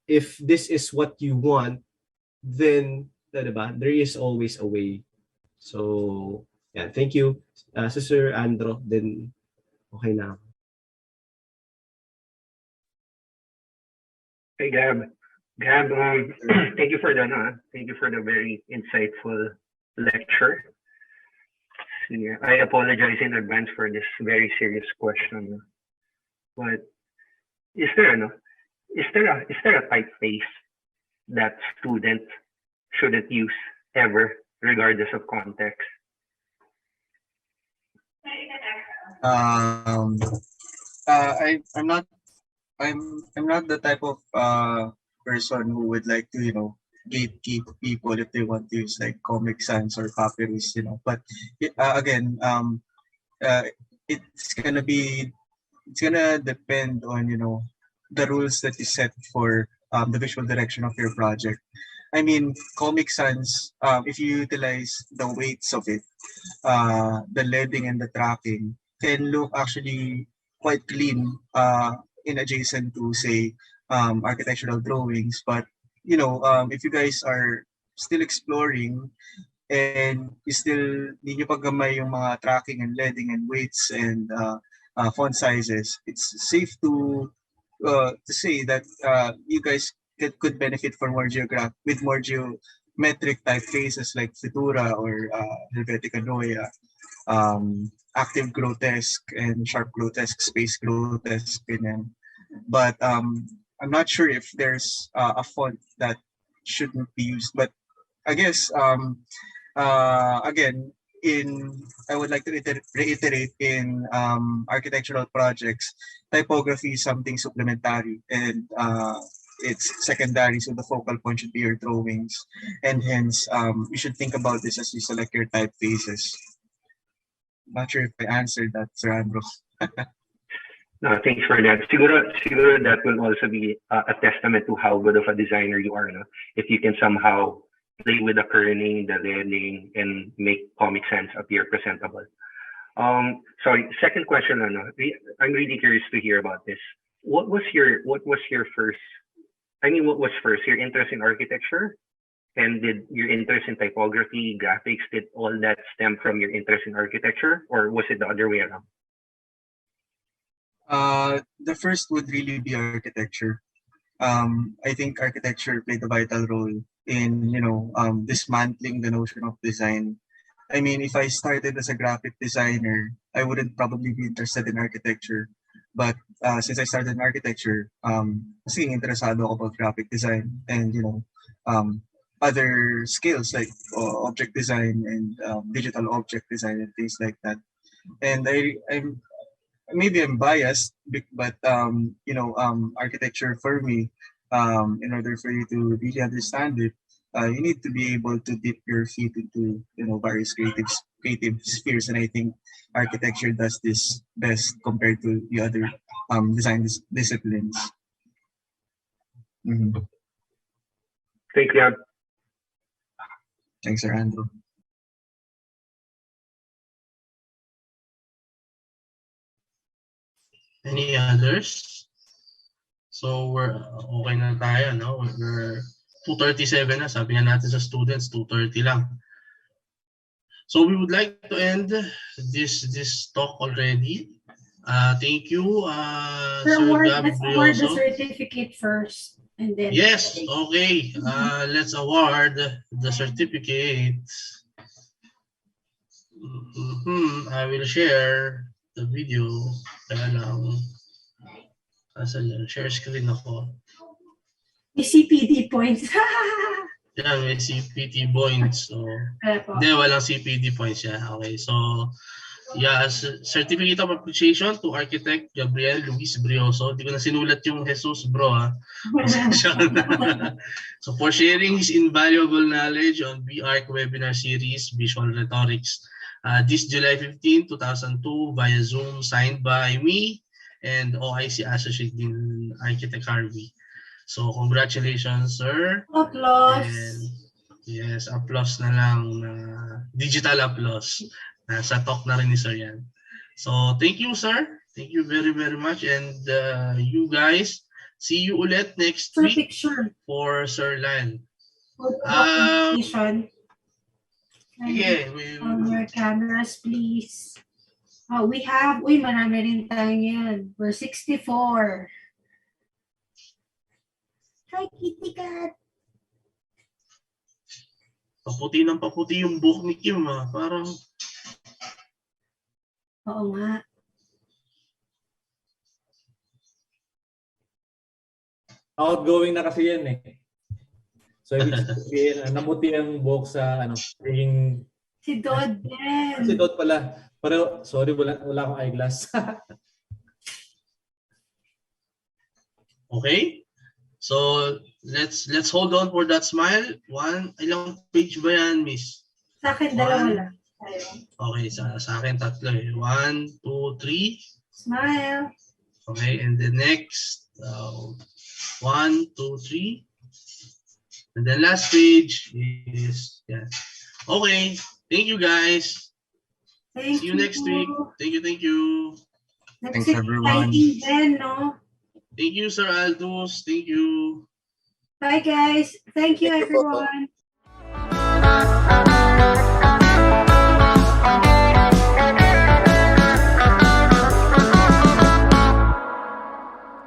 if this is what you want, then di ba, there is always a way. So, yeah, thank you. Sir Andro, then okay na. Hey, Gab. Gab, thank you for the very insightful lecture. Yeah, I apologize in advance for this very serious question. But is there a typeface that student shouldn't use ever, regardless of context? I'm not the type of person who would like to, gatekeep people if they want to use like Comic Sans or Papyrus, But again, it's gonna depend on, the rules that you set for the visual direction of your project. I mean, Comic Sans, if you utilize the weights of it, the leading and the tracking can look actually quite clean in adjacent to, say, architectural drawings. But if you guys are still exploring and you still need nyo paggamay yung mga tracking and leading and weights and font sizes, it's safe to say that you guys could benefit from with more geometric typefaces like Futura or Helvetica Neue, active grotesque and sharp grotesque, space grotesque, and but I'm not sure if there's a font that shouldn't be used. But I guess again, I would like to reiterate in architectural projects, typography is something supplementary and it's secondary, so the focal point should be your drawings, and hence you should think about this as you select your typefaces. not sure if I answered that, Sir Andrew. No, thanks for that. Siguro that will also be a testament to how good of a designer you are, no? If you can somehow play with the kerning, the learning, and make comic sans appear presentable. Sorry, second question, I'm really curious to hear about this. What was first? I mean, what was first? Your interest in architecture, and did your interest in typography, graphics, did all that stem from your interest in architecture, or was it the other way around? The first would really be architecture. I think architecture played a vital role in, dismantling the notion of design. I mean, if I started as a graphic designer, I wouldn't probably be interested in architecture. But since I started in architecture, kasi interesado ako about graphic design and, other skills like object design and digital object design and things like that. And I'm maybe I'm biased, but architecture for me, in order for you to really understand it, you need to be able to dip your feet into various creative spheres, and I think architecture does this best compared to the other design disciplines. Mm-hmm. Thank you. Thanks, Sir Andrew. Any others? So we're okay na tayo, no? We're 2:37 na. Sabi nga natin sa students, 2:30 lang. So we would like to end this talk already. Thank you, Sir Gab Let's award the Brioso. certificate first, and then. Yes, okay. Let's award the certificate. I will share the video. Kaya lang, share screen ako. May CPD points. Yan, may CPT points. So, hindi, walang CPD points yan. Okay, so, yeah, certificate of appreciation to Architect Gabriel Luis Brioso. Di ko na sinulat yung Jesus, bro, ha? So, for sharing his invaluable knowledge on BE.Arch webinar series, Visual Rhetorics, this July 15, 2002, via Zoom, signed by me and OIC Associate Dean Architect Harvey. So, congratulations, sir. Applause. And, yes, applause na lang. Digital applause. Sa talk na rin ni sir yan. So, thank you, sir. Thank you very, very much. And you guys, see you ulit next week for Sir Lan. Yeah, on your cameras, please. We have, marami rin tayo ngayon. We're 64. Hi, Kitty Cat. Paputi ng paputi yung buhok ni Kim, ha? Parang... Oo nga. Outgoing na kasi yan eh. So, ibig sabihin, namuti ang buhok sa, yung... Si Dod din. Si Dod pala. Pero, sorry, wala akong eyeglass. Okay? So, let's hold on for that smile. Ilang page ba yan, miss? Sa akin, dalawa lang. Okay, sa akin tatlo eh. 1, 2, 3. Smile. Okay, and the next 1, 2, 3. And then last page is okay. Thank you guys. See you next week. Thank you. Thanks everyone. Then, no? Thank you, Sir Aldous. Thank you. Bye guys. Thank you everyone.